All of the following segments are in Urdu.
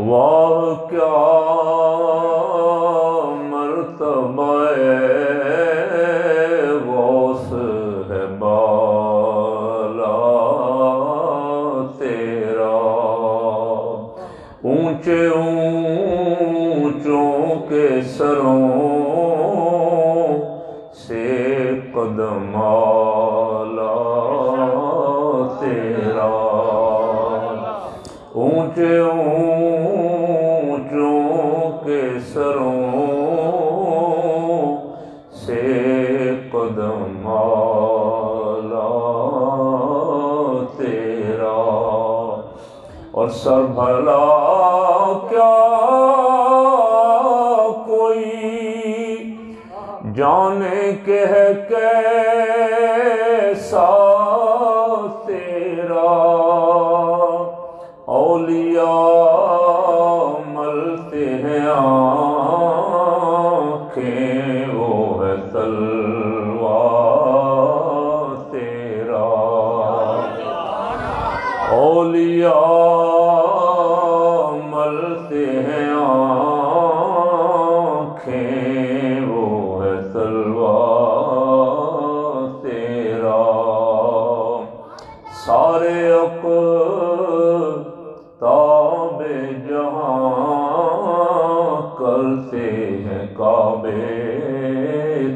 واہ کیا مرتبہ غوث ہے بالا تیرا، اونچے اونچوں کے سروں سے قدم آلا تیرا، اونچے اونچوں کے سروں سے قدم آلا تیرا، اور سر بھلا کیا کوئی جانے کہ ہے کیسا تیرا، اولیاء ملتے ہیں آنکھیں وہ ہے تلوار تیرا، اولیاء ملتے ہیں آنکھیں وہ ہے تلوار تیرا، سارے اقطاب جہاں کرتے ہیں کعبے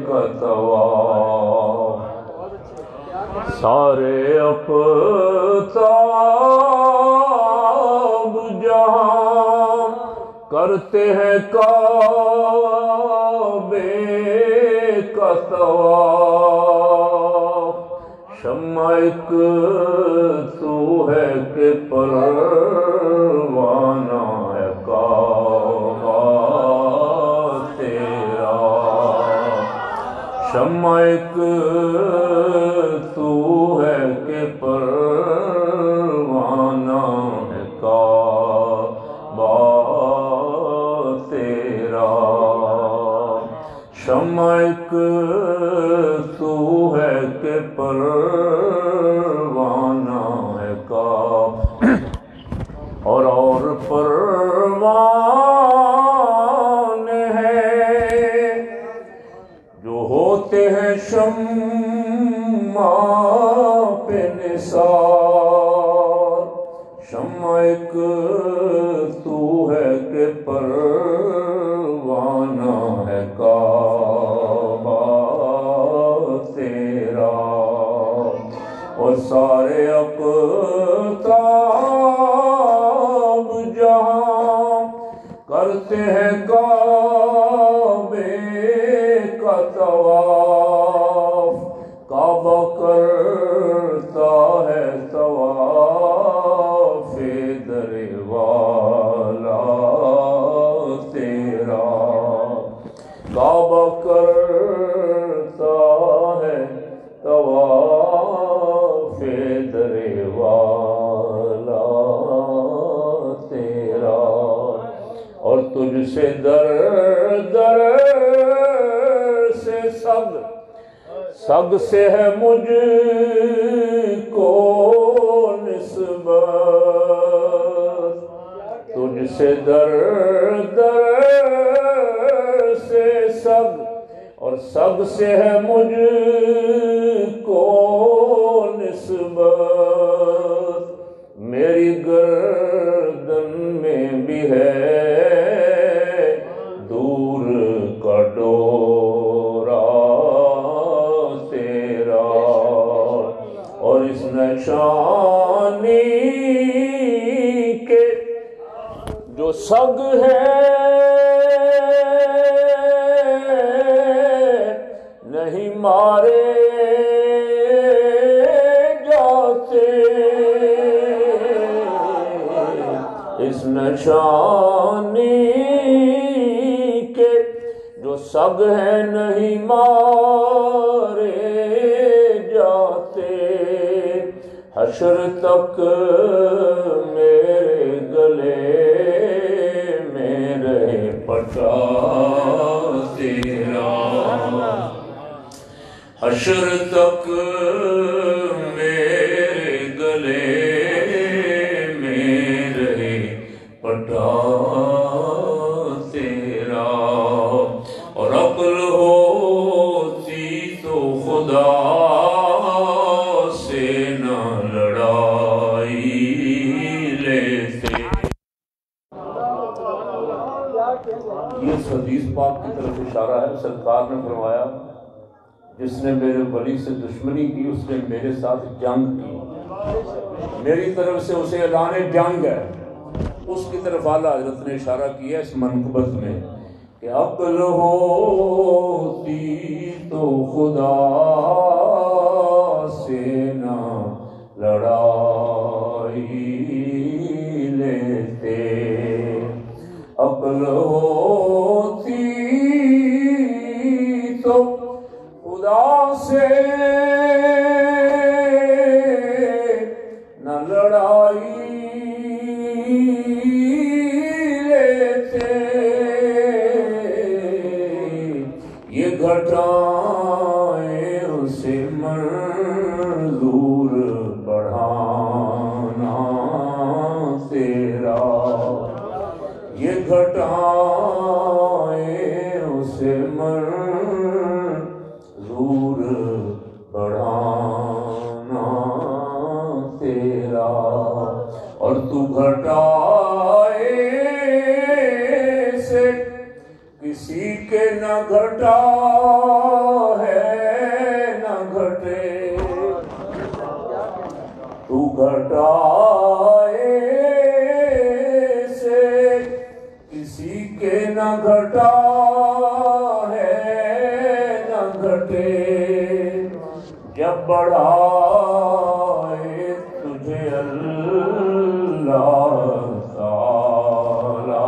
کا طواف، سارے اقطاب جہاں کرتے ہیں کعبے کا طواف، شمع ایک تو ہے کہ پروانہ ہے کعبہ تیرا، شمع ایک تو ہے کہ پروانہ ہے کعبہ تیرا، شمع ایک تو ہے کہ پروانہ ہے کعبہ، اور پروانے ہیں جو ہوتے ہیں شمع پہ نثار، شمع ایک تو ہے کہ پروانہ ہے کعبہ تیرا، اور سارے اقطاب جہاں کرتے ہیں کعبے کا طواف، کعبہ کرتا ہے طواف در والا تیرا، کعبہ کرتا ہے طواف در والا تیرا، اور تجھ سے در در سے سگ سے ہے مجھ کو نسبت، تجھ سے در در سے سگ، اور سگ سے ہے مجھ کو نسبت، میری گردن میں بھی ہے دور کا ڈورا تیرا، اور اس نشانی کے جو سگ ہے نہیں مارے جاتے، اس نشانی کے جو سگ ہیں نہیں مارے جاتے، حشر تک میرے گلے میں رہے پٹا تیرا، حشر تک میرے گلے میں گھٹا تیرا، اور عقل ہوتی تو خدا سے نہ لڑائی لیتے۔ یہ حدیث پاک کی طرف اشارہ ہے۔ سرکار نے فرمایا جس نے میرے ولی سے دشمنی کی اس نے میرے ساتھ جنگ کی، میری طرف سے اسے اعلان جنگ ہے۔ اس کی طرف اعلیٰ حضرت نے اشارہ کیا اس منقبت میں کہ عقل ہوتی تو خدا سے نہ لڑائی لیتے، عقل ہوتی تو خدا سے نہ لڑائی لیتے، یہ گھٹائیں اسے منظور بڑھانا تیرا، یہ گھٹائیں اسے منظور بڑھانا تیرا، اور تو گھٹائے سے کسی کے نہ گھٹا ہے نہ گھٹے، تو گھٹائے سے کسی کے نہ گھٹا ہے نہ گھٹے، جب بڑھائے تجھے اللہ تعالی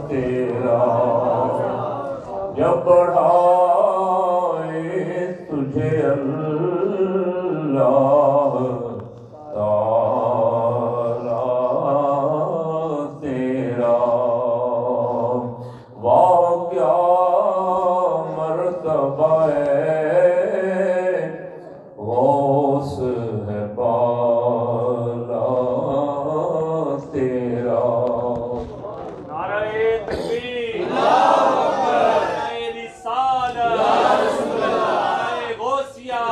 تیرا، جب بڑھائے تجھے اللہ تعالی تیرا، واہ کیا مرتبہ غوث ہے بالا تیرا۔ نعرہ تکبیر، نعرہ رسالت، نعرہ غوثیہ۔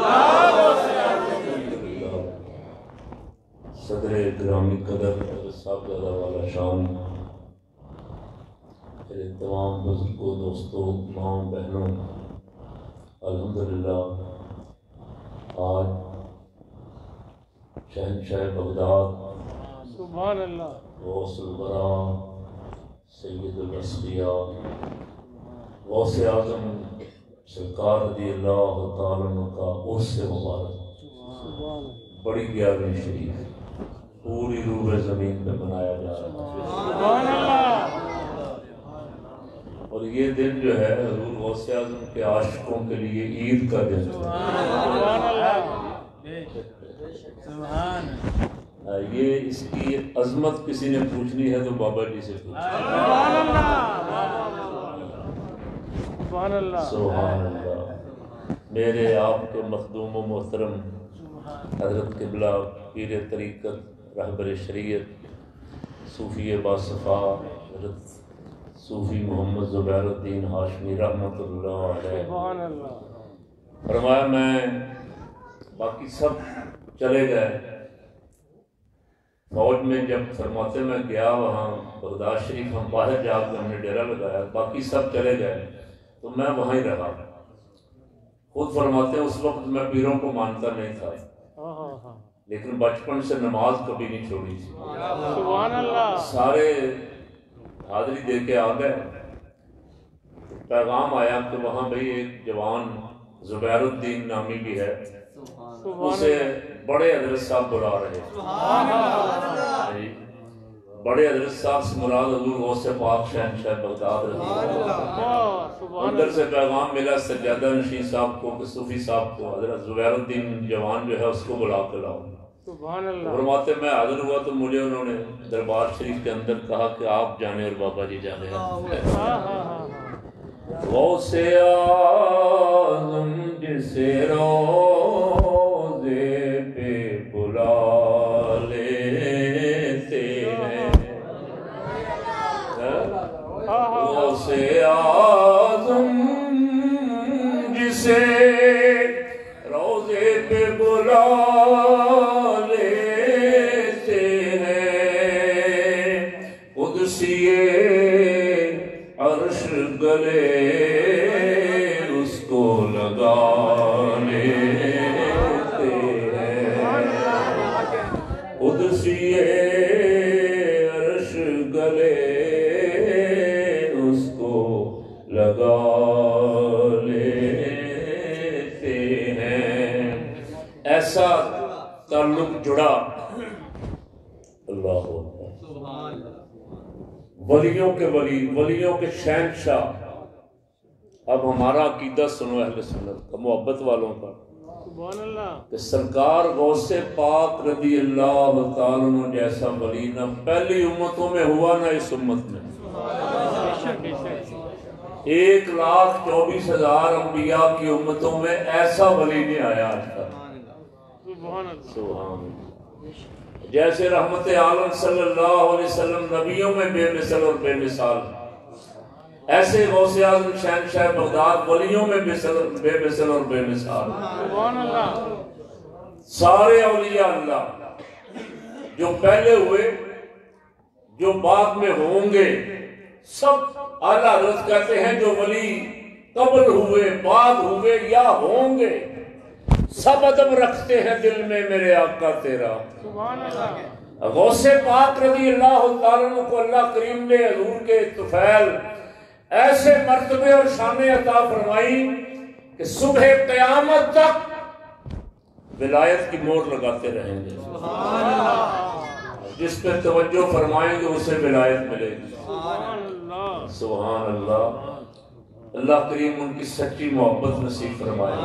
صدر گرامی قدر صاحبزادہ والا شان، میرے تمام بزرگوں، دوستوں، ماؤں، بہنوں، الحمدللہ آج شہنشاہ بغداد سبحان اللہ، غوث الورا، سید الاسقیاء، غوث اعظم سرکار رضی اللہ تعالیٰ عنہ کا عرس مبارک بڑی 11ویں شریف پوری روح زمین پہ منایا جا رہا ہے، سبحان اللہ۔ اور یہ دن جو ہے حضور غوث اعظم کے عاشقوں کے لیے عید کا دن ہے۔ سبحان اللہ، سبحان یہ اس کی عظمت کسی نے پوچھنی ہے تو بابا جی سے پوچھیں۔ سبحان اللہ، سبحان اللہ۔ میرے آپ کے مخدوم و محترم حضرت قبلہ پیر طریقت رہبر شریعت صوفی باصفا حضرت صوفی محمد زبیر الدین ہاشمی رحمۃ اللہ علیہ، سبحان اللہ۔ فرمایا میں باقی سب چلے گئے فوج میں، جب فرماتے میں گیا وہاں بغداد شریف، ہم باہر جا کے ہم نے ڈیرا لگایا، باقی سب چلے گئے تو میں وہاں ہی رہا۔ خود فرماتے ہیں اس وقت میں پیروں کو مانتا نہیں تھا، لیکن بچپن سے نماز کبھی نہیں چھوڑی تھی۔ سبحان اللہ، سارے حاضری دے کے آ گئے، پیغام آیا کہ وہاں بھئی ایک جوان زبیر الدین نامی بھی ہے، اسے بڑے حضرت صاحب بلا رہے ہیں۔ بڑے حضرت صاحب سے مراد حضور غوث پاک شہنشاہ بغداد رضی اللہ عنہ۔ اندر سے پیغام ملا سجادہ نشین صاحب کو کہ صوفی صاحب کو حضرت زبیر الدین جوان جو ہے اس کو بلا کے لاؤ۔ فرماتے میں حاضر ہوا تو مجھے انہوں نے دربار شریف کے اندر کہا کہ آپ جانے اور بابا جی جانے۔ غوث اعظم جسے روزے پہ بلا لیتے ہیں، گلے اس کو لگا لیتے ہیں قدسی عرش گلے اس کو لگا لیتے ہیں. ایسا تعلق جڑا. اللہ ولیوں کے ولی، ولیوں کے شہنشاہ. اب ہمارا عقیدہ سنو اہل سنت کا، محبت والوں کا، سبحان اللہ. کہ سرکار غوث پاک رضی اللہ تعالیٰ عنہ جیسا ولی نہ پہلی امتوں میں ہوا نہ اس امت میں. 1,24,000 انبیاء کی امتوں میں ایسا ولی نہیں آیا آج تک. سبحان اللہ. جیسے رحمت عالم صلی اللہ علیہ وسلم نبیوں میں بے مثل اور بے مثال، ایسے غوث اعظم شہنشاہ بغداد ولیوں میں بے مثل اور بے مثال. سبحان اللہ. سارے اولیاء اللہ جو پہلے ہوئے، جو بعد میں ہوں گے، سب اعلیٰ حضرت کہتے ہیں جو ولی قبل ہوئے، بعد ہوئے یا ہوں گے، سب ادب رکھتے ہیں دل میں میرے آقا تیرا. سبحان اللہ. غوث پاک رضی اللہ تعالیٰ عنہ کو اللہ کریم نے حضور کے طفیل ایسے مرتبے اور شان عطا فرمائی کہ صبح قیامت تک ولایت کی مہر لگاتے رہیں گے. سبحان اللہ. جس پہ توجہ فرمائیں گے اسے ولایت ملے گی. سبحان اللہ. سبحان اللہ. اللہ کریم ان کی سچی محبت نصیب فرمائے.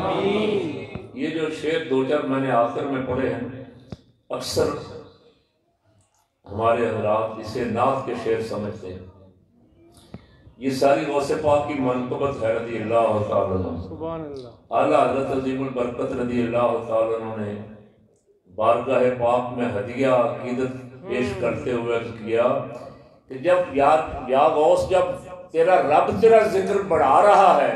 یہ جو شعر 2-4 میں نے آخر میں پڑھے ہیں، اکثر ہمارے حضرات اسے نعت کے شعر سمجھتے ہیں. یہ ساری غوث پاک کی منقبت ہے رضی اللہ تعالیٰ عنہ. سبحان اللہ. اعلیٰ حضرت عظیم البرکت رضی اللہ تعالیٰ عنہ نے بارگاہ پاک میں ہدیہ عقیدت پیش کرتے ہوئے عرض کیا کہ جب یا غوث، جب تیرا رب تیرا ذکر بڑھا رہا ہے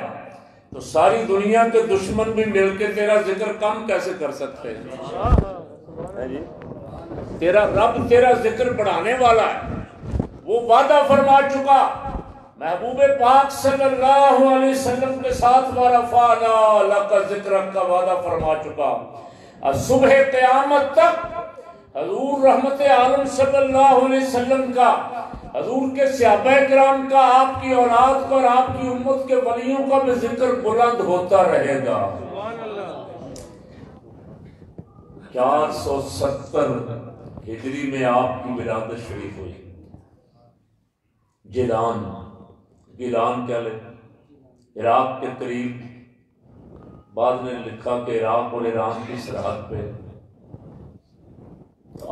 تو ساری دنیا کے دشمن بھی مل کے تیرا ذکر کم کیسے کر سکتے ہیں؟ تیرا رب تیرا ذکر بڑھانے والا ہے. وہ وعدہ فرما چکا محبوب پاک صلی اللہ علیہ وسلم کے ساتھ وَرَفَعْنَا لَكَ ذِكْرَكَ کا وعدہ فرما چکا. اور صبح قیامت تک حضور رحمت عالم صلی اللہ علیہ وسلم کا، حضور کے صحابہ کرام کا، آپ کی اولاد کا اور آپ کی امت کے ولیوں کا بھی ذکر بلند ہوتا رہے گا. 470 ہجری میں آپ کی ولادت شریف ہوئی. گیلان کیا لے عراق کے قریب. بعد نے لکھا کہ عراق اور ایران کی سرحد پہ.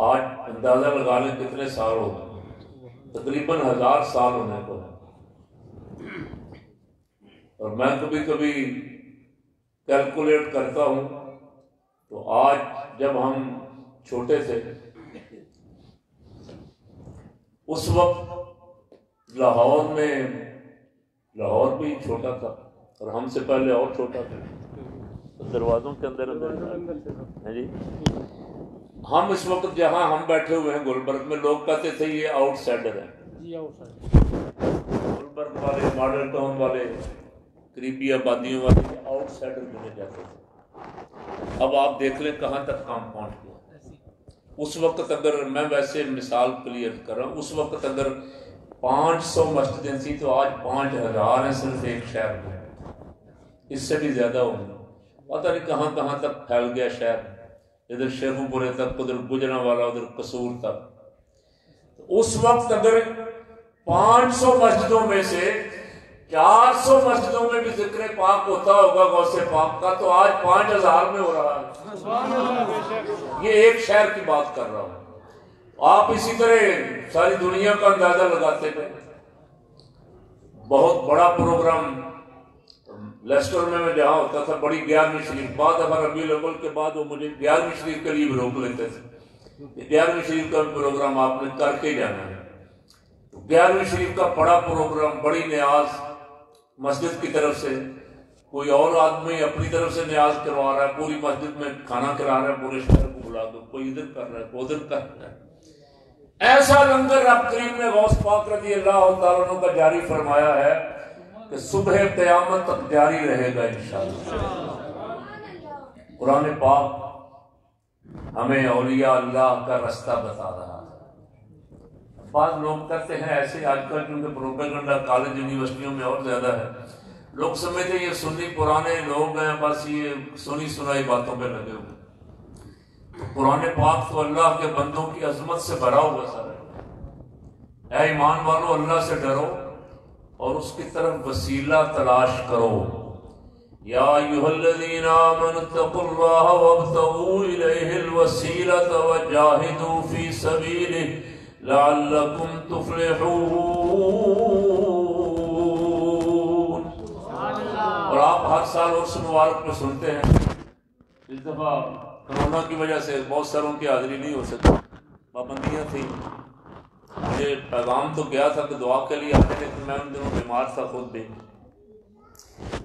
آج اندازہ لگا لیں کتنے سال ہو گئے، تقریباً 1000 سال ہونے کو ہے. اور میں کبھی کبھی کیلکولیٹ کرتا ہوں تو آج جب ہم چھوٹے تھے اس وقت لاہور بھی چھوٹا تھا اور ہم سے پہلے اور چھوٹا تھا. دروازوں کے اندر ہے جی. ہم اس وقت جہاں ہم بیٹھے ہوئے ہیں گلبرگ میں، لوگ کہتے تھے یہ آؤٹ سائڈر ہیں. گلبرگ والے، ماڈل ٹاؤن والے، قریبی آبادیوں والے آؤٹ سائڈر ملے جاتے تھے. اب آپ دیکھ لیں کہاں تک کام پہنچ گیا. اس وقت اگر میں ویسے مثال کلیئر کر رہا ہوں، اس وقت اگر 500 مسجدیں تھی تو آج 5000 ہیں صرف ایک شہر میں. اس سے بھی زیادہ ہوگا. پتہ نہیں کہاں کہاں تک پھیل گیا شہر. ادھر شیخو پورے تک، ادھر گجرانوالا، ادھر قصور تک. اس وقت اگر 500 مسجدوں میں سے 400 مسجدوں میں بھی ذکر پاک ہوتا ہوگا غوث پاک کا تو آج 5000 میں ہو رہا ہے. یہ ایک شہر کی بات کر رہا ہوں. آپ اسی طرح ساری دنیا کا اندازہ لگاتے گئے. بہت بڑا پروگرام لیسٹر میں جہاں ہوتا تھا، بڑی 11ویں شریف، بعد دفعہ ربیع الاول کے بعد وہ مجھے 11ویں شریف کے لیے روک لیتے تھے. 11ویں شریف کا پروگرام آپ نے کر کے جانا ہے. 11ویں شریف کا بڑا پروگرام، بڑی نیاز مسجد کی طرف سے، کوئی اور آدمی اپنی طرف سے نیاز کروا رہا ہے، پوری مسجد میں کھانا کھلا رہا ہے، پورے شہر کو بلا دو، کوئی ادھر کر رہا ہے، کوئی ادھر کر رہا ہے. ایسا لنگر رب کریم نے غوث پاک رضی اللہ تعالیٰ عنہ کا جاری فرمایا ہے کہ صبح قیامت تک جاری رہے گا انشاءاللہ۔ قرآن پاک ہمیں اولیاء اللہ کا رستہ بتا رہا ہے۔ بعض لوگ کرتے ہیں ایسے، آج کل کیونکہ پروپیگنڈا کالج یونیورسٹیوں میں اور زیادہ ہے، لوگ سمجھتے ہیں یہ سنی پرانے لوگ ہیں، بس یہ سنی سنائی باتوں پہ لگے ہوئے۔ تو قرآن پاک تو اللہ کے بندوں کی عظمت سے بھرا ہوا سر ہے۔ اے ایمان والو، اللہ سے ڈرو اور اس کی طرف وسیلہ تلاش کرو۔ یا ایھا الذین آمنوا اتقوا اللہ وابتغوا الیہ الوسیلۃ وجاہدوا فی سبیلہ لعلکم تفلحون۔ اور آپ ہر سال عرس مبارک میں سنتے ہیں، اس دفعہ کورونا کی وجہ سے بہت ساروں کی حاضری نہیں ہو سکی، پابندیاں تھیں۔ مجھے پیغام تو گیا تھا کہ دعا کے لیے آتے، لیکن میں ان دنوں بیمار تھا خود بھی۔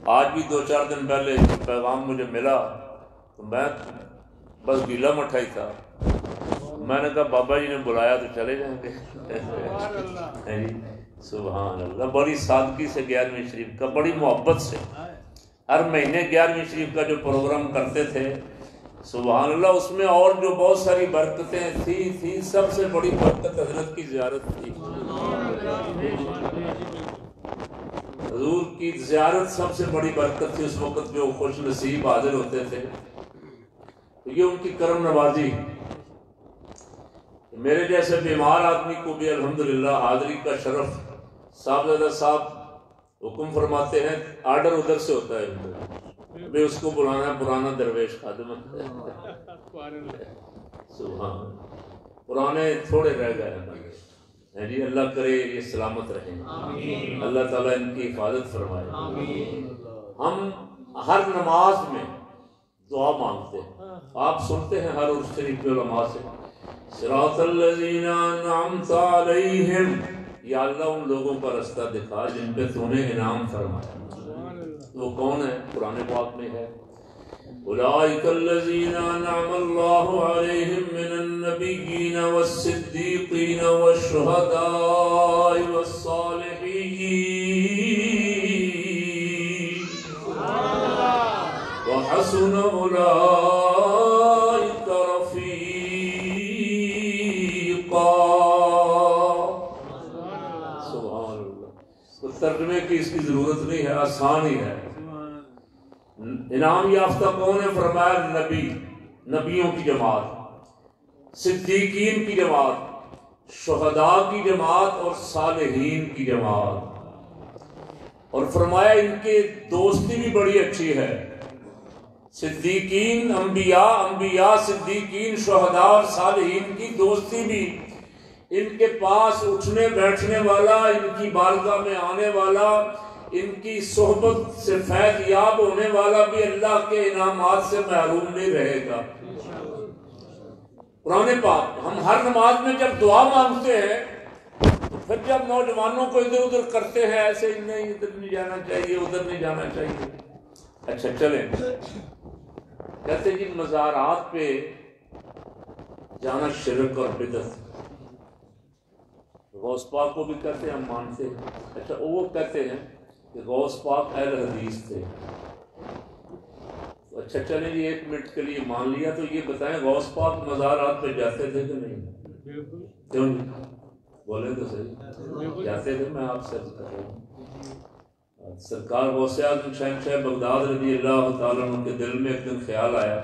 آج بھی 2-4 دن پہلے پیغام مجھے ملا تو میں بس گیلا مٹھائی تھا، میں نے کہا بابا جی نے بلایا تو چلے جائیں گے۔ سبحان اللہ، بڑی سادگی سے 11ویں شریف کا، بڑی محبت سے ہر مہینے 11ویں شریف کا جو پروگرام کرتے تھے، سبحان اللہ، اس میں اور جو بہت ساری برکتیں تھی، سب سے بڑی برکت حضرت کی زیارت تھی۔ حضور کی زیارت سب سے بڑی برکت تھی۔ اس وقت جو خوش نصیب حاضر ہوتے تھے، یہ ان کی کرم نوازی۔ میرے جیسے بیمار آدمی کو بھی الحمدللہ حاضری کا شرف، صاحبزادہ صاحب حکم فرماتے ہیں، آرڈر ادھر سے ہوتا ہے، میں اس کو بلانا ہے، پرانا درویش خادم ہے۔ سبحان، پرانے تھوڑے رہ گئے ہیں جی، اللہ کرے یہ سلامت رہیں، اللہ تعالیٰ ان کی حفاظت فرمائے۔ ہم ہر نماز میں دعا مانگتے ہیں، آپ سنتے ہیں ہر عرس شریف کے علماء سے، صراط الذین انعمت علیہم، یا اللہ ان لوگوں کا رستہ دکھا جن پہ تو نے انعام فرمایا۔ وہ کون ہے؟ قرآن پاک میں ہے، اولئک الذین انعم اللہ علیہم من النبیین والصدیقین والشہداء والصالحین وحسن اولئک رفیقا۔ سبحان اللہ، ترجمے کی اس کی ضرورت نہیں ہے، آسان ہی ہے۔ انعام یافتہ کون ہے؟ فرمایا نبی، نبیوں کی جماعت، صدیقین کی جماعت، شہداء کی جماعت اور صالحین کی جماعت۔ اور فرمایا ان کے دوستی بھی بڑی اچھی ہے، صدیقین انبیاء صدیقین شہداء اور صالحین کی دوستی بھی، ان کے پاس اٹھنے بیٹھنے والا، ان کی بارگاہ میں آنے والا، ان کی صحبت سے فیض یاب ہونے والا بھی اللہ کے انعامات سے محروم نہیں رہے گا۔ قرآن پاک ہم ہر نماز میں جب دعا مانگتے ہیں، پھر جب نوجوانوں کو ادھر ادھر کرتے ہیں، ایسے نہیں ادھر نہیں جانا چاہیے، ادھر نہیں جانا چاہیے، اچھا چلیں، کہتے جی مزارات پہ جانا شرک اور بدعت، غوث پاک کو بھی کہتے ہیں، ہم مانتے ہیں۔ اچھا وہ کہتے ہیں کہ غوث پاک اہل حدیث تھے، اچھا چلیں جی 1 منٹ کے لیے مان لیا، تو یہ بتائیں غوث پاک مزارات پہ جاتے تھے کہ نہیں؟ کیوں بولے تو صحیح، جاتے تھے۔ میں آپ سے عرض کر رہا ہوں، سرکار غوث اعظم شہنشاہ بغداد رضی اللہ تعالیٰ عنہ کے دل میں ایک دن خیال آیا،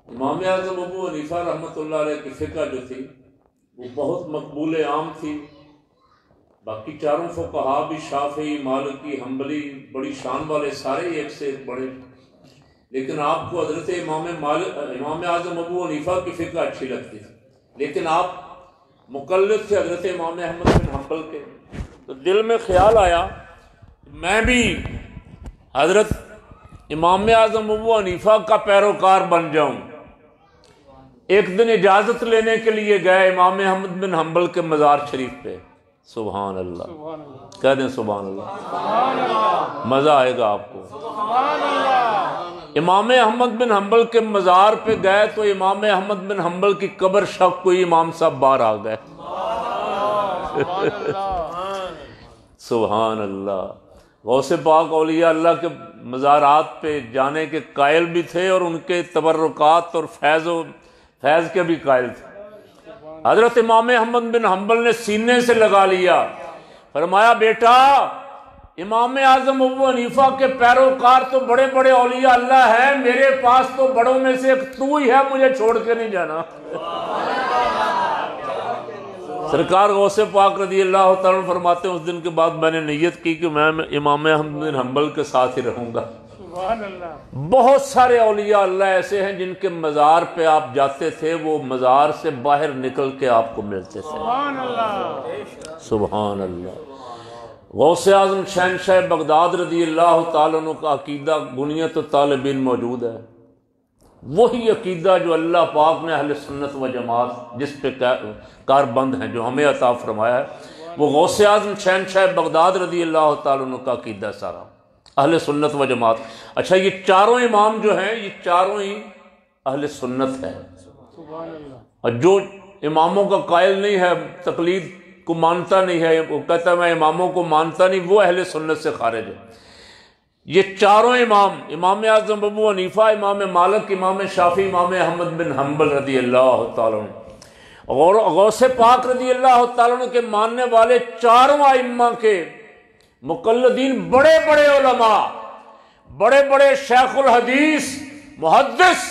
امام اعظم ابو حنیفہ رحمۃ اللہ علیہ کی فقہ جو تھی وہ بہت مقبول عام تھی، باقی چاروں فقہا بھی شافعی مالکی حنبلی بڑی شان والے، سارے ایک سے ایک بڑے، لیکن آپ کو حضرت امام اعظم ابو حنیفہ کی فقہ اچھی لگتی تھی، لیکن آپ مقلد تھے حضرت امام احمد بن حنبل کے۔ تو دل میں خیال آیا میں بھی حضرت امام اعظم ابو حنیفہ کا پیروکار بن جاؤں۔ ایک دن اجازت لینے کے لیے گئے امام احمد بن حنبل کے مزار شریف پہ، سبحان اللہ، کہہ دیں سبحان اللہ، مزہ آئے گا آپ کو۔ امام احمد بن حنبل کے مزار پہ گئے تو امام احمد بن حنبل کی قبر شق ہوئی، امام صاحب باہر آ گئے۔ سبحان اللہ. غوث پاک اولیاء اللہ کے مزارات پہ جانے کے قائل بھی تھے اور ان کے تبرکات اور فیض کے بھی قائل تھے. حضرت امام احمد بن حنبل نے سینے سے لگا لیا، فرمایا بیٹا امام اعظم ابو حنیفہ کے پیروکار تو بڑے بڑے اولیاء اللہ ہیں، میرے پاس تو بڑوں میں سے ایک تو ہی ہے، مجھے چھوڑ کے نہیں جانا. سرکار غوث پاک رضی اللہ تعالیٰ فرماتے ہیں اس دن کے بعد میں نے نیت کی کہ میں امام احمد بن حنبل کے ساتھ ہی رہوں گا. سبحان اللہ. بہت سارے اولیاء اللہ ایسے ہیں جن کے مزار پہ آپ جاتے تھے، وہ مزار سے باہر نکل کے آپ کو ملتے تھے. سبحان اللہ. سبحان اللہ. غوث اعظم شہنشاہ بغداد رضی اللہ تعالیٰ عنہ کا عقیدہ بنیت الطالبین موجود ہے، وہی عقیدہ جو اللہ پاک نے اہل سنت و جماعت جس پہ کار بند ہیں جو ہمیں عطا فرمایا ہے، وہ غوث اعظم شہنشاہ بغداد رضی اللہ تعالیٰ عنہ کا عقیدہ سارا اہل سنت و جماعت. اچھا یہ چاروں امام جو ہیں یہ چاروں ہی اہل سنت ہیں، سبحان اللہ. اور جو اماموں کا قائل نہیں ہے، تقلید کو مانتا نہیں ہے، وہ کہتا ہے میں اماموں کو مانتا نہیں، وہ اہل سنت سے خارج ہے. یہ چاروں امام، امام اعظم ابو حنیفہ، امام مالک، امام شافعی، امام احمد بن حنبل رضی اللہ تعالیٰ عنہ، اور غوث پاک رضی اللہ تعالیٰ عنہ کے ماننے والے چاروں ائمہ کے مقلدین، بڑے بڑے علماء، بڑے بڑے شیخ الحدیث محدث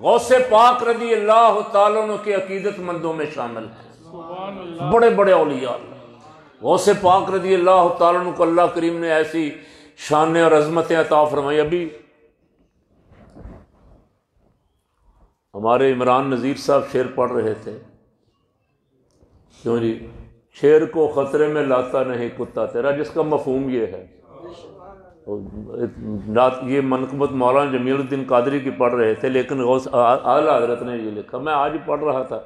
غوث پاک رضی اللہ تعالیٰ عنہ کے عقیدت مندوں میں شامل ہیں. سبحان اللہ. بڑے بڑے اولیاء اللہ. غوث پاک رضی اللہ تعالیٰ عنہ کو اللہ کریم نے ایسی شانیں اور عظمتیں عطا فرمائی. ابھی ہمارے عمران نذیر صاحب شعر پڑھ رہے تھے، کیوں جی شیر کو خطرے میں لاتا نہیں کتا تیرا، جس کا مفہوم یہ ہے. یہ منقبت مولانا جمیل الدین قادری کی پڑھ رہے تھے، لیکن غوث اعلیٰ حضرت نے یہ لکھا. میں آج ہی پڑھ رہا تھا،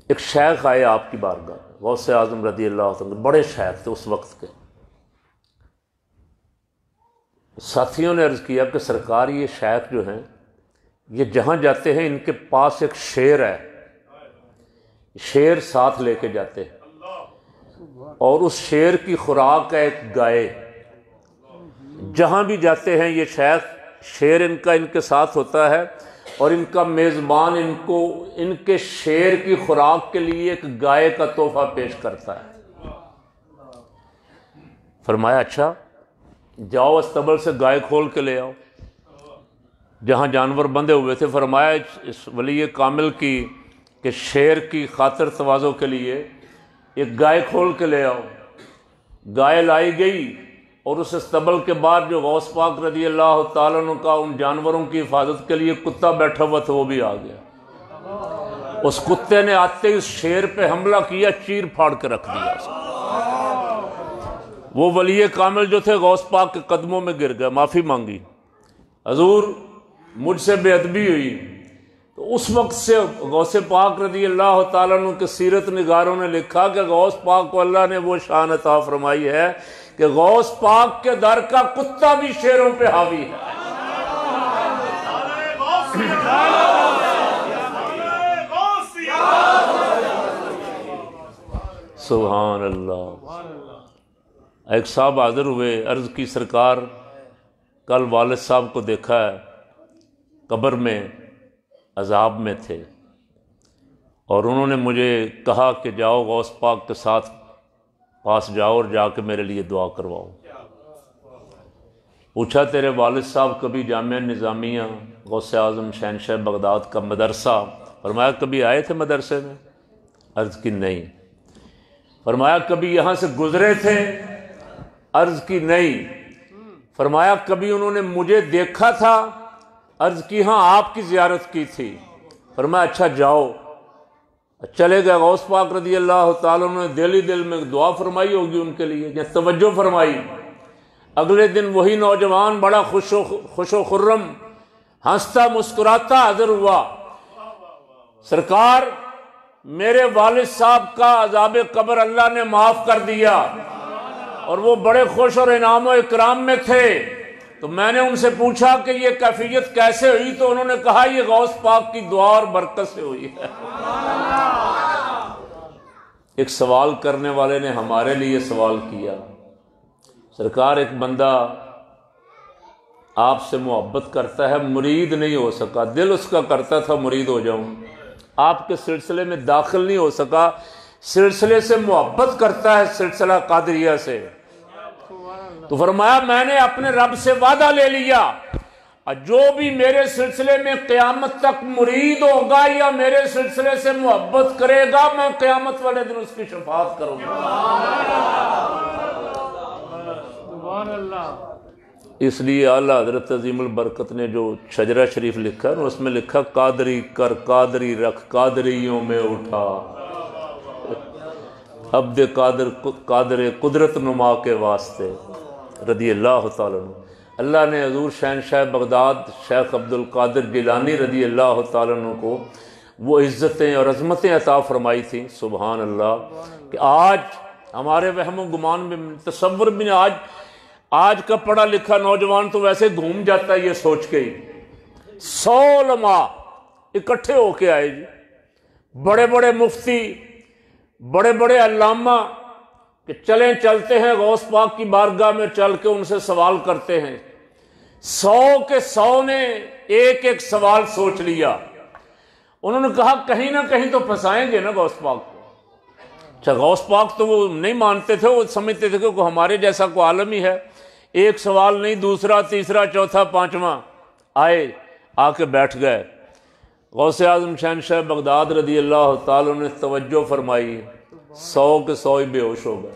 ایک شیخ آئے آپ کی بارگاہ، غوث اعظم رضی اللہ عنہ، بڑے شیخ تھے اس وقت کے. ساتھیوں نے عرض کیا کہ سرکار یہ شیخ جو ہیں یہ جہاں جاتے ہیں ان کے پاس ایک شیر ہے، شیر ساتھ لے کے جاتے ہیں، اور اس شیر کی خوراک ہے ایک گائے. جہاں بھی جاتے ہیں یہ شیخ، شیر ان کا ان کے ساتھ ہوتا ہے، اور ان کا میزبان ان کو ان کے شیر کی خوراک کے لیے ایک گائے کا تحفہ پیش کرتا ہے. فرمایا اچھا جاؤ استبل سے گائے کھول کے لے آؤ، جہاں جانور بندھے ہوئے تھے. فرمایا اس ولی کامل کی کہ شیر کی خاطر تواضع کے لیے ایک گائے کھول کے لے آؤ. گائے لائی گئی، اور اس استبل کے بعد جو غوث پاک رضی اللہ تعالیٰ عنہ کا ان جانوروں کی حفاظت کے لیے کتا بیٹھا ہوا تھا وہ بھی آ گیا. اس کتے نے آتے ہی اس شیر پہ حملہ کیا، چیر پھاڑ کے رکھ دیا. وہ ولی کامل جو تھے غوث پاک کے قدموں میں گر گئے، معافی مانگی، حضور مجھ سے بے ادبی ہوئی. تو اس وقت سے غوث پاک رضی اللہ تعالیٰ عنہ کے سیرت نگاروں نے لکھا کہ غوث پاک کو اللہ نے وہ شان عطا فرمائی ہے کہ غوث پاک کے در کا کتا بھی شیروں پہ حاوی ہے. سبحان اللہ. ایک صاحب حاضر ہوئے، عرض کی سرکار کل والد صاحب کو دیکھا ہے قبر میں عذاب میں تھے، اور انہوں نے مجھے کہا کہ جاؤ غوث پاک کے ساتھ پاس جاؤ اور جا کے میرے لیے دعا کرواؤ. پوچھا تیرے والد صاحب کبھی جامعہ نظامیہ غوث اعظم شہنشاہ بغداد کا مدرسہ؟ فرمایا کبھی آئے تھے مدرسے میں؟ عرض کی نہیں. فرمایا کبھی یہاں سے گزرے تھے؟ عرض کی نہیں. فرمایا کبھی انہوں نے مجھے دیکھا تھا؟ عرض کی ہاں آپ کی زیارت کی تھی. فرمایا اچھا جاؤ. چلے گئے. غوث پاک رضی اللہ تعالیٰ نے دل ہی دل میں دعا فرمائی ہوگی ان کے لیے یا توجہ فرمائی. اگلے دن وہی نوجوان بڑا خوش و خرم ہنستا مسکراتا حاضر ہوا. سرکار میرے والد صاحب کا عذاب قبر اللہ نے معاف کر دیا، اور وہ بڑے خوش اور انعام و اکرام میں تھے. تو میں نے ان سے پوچھا کہ یہ کیفیت کیسے ہوئی؟ تو انہوں نے کہا یہ غوث پاک کی دعا اور برکت سے ہوئی ہے. ایک سوال کرنے والے نے ہمارے لیے سوال کیا، سرکار ایک بندہ آپ سے محبت کرتا ہے، مرید نہیں ہو سکا، دل اس کا کرتا تھا مرید ہو جاؤں، آپ کے سلسلے میں داخل نہیں ہو سکا، سلسلے سے محبت کرتا ہے، سلسلہ قادریہ سے۔ تو فرمایا میں نے اپنے رب سے وعدہ لے لیا، جو بھی میرے سلسلے میں قیامت تک مرید ہوگا یا میرے سلسلے سے محبت کرے گا، میں قیامت والے دن اس کی شفاعت کروں گا۔ سبحان اللہ۔ اس لیے اعلیٰ حضرت عظیم البرکت نے جو شجرہ شریف لکھا ہے اس میں لکھا قادری کر قادری رکھ قادریوں میں اٹھا، عبد قادر قدرت نما کے واسطے رضی اللہ تعالیٰ عنہ۔ اللہ نے حضور شہنشاہ بغداد شیخ عبد القادر گیلانی رضی اللہ تعالیٰ عنہ کو وہ عزتیں اور عظمتیں عطا فرمائی تھیں، سبحان اللہ، کہ آج ہمارے وہم و گمان میں تصور بھی نہیں، آج کا پڑھا لکھا نوجوان تو ویسے گھوم جاتا ہے یہ سوچ کے ہی 100 علماء اکٹھے ہو کے آئے جی، بڑے بڑے مفتی، بڑے بڑے علامہ، کہ چلیں چلتے ہیں غوث پاک کی بارگاہ میں چل کے ان سے سوال کرتے ہیں۔ 100 کے 100 نے ایک ایک سوال سوچ لیا، انہوں نے کہا کہیں نہ کہیں تو پھنسائیں گے نا غوث پاک کو۔ اچھا غوث پاک تو وہ نہیں مانتے تھے، وہ سمجھتے تھے کہ ہمارے جیسا کوئی عالم ہی ہے، ایک سوال نہیں دوسرا تیسرا چوتھا پانچواں، آئے آ کے بیٹھ گئے۔ غوث اعظم شہنشاہ بغداد رضی اللہ تعالیٰ نے توجہ فرمائی، 100 کے 100 ہی بے ہوش ہو گئے۔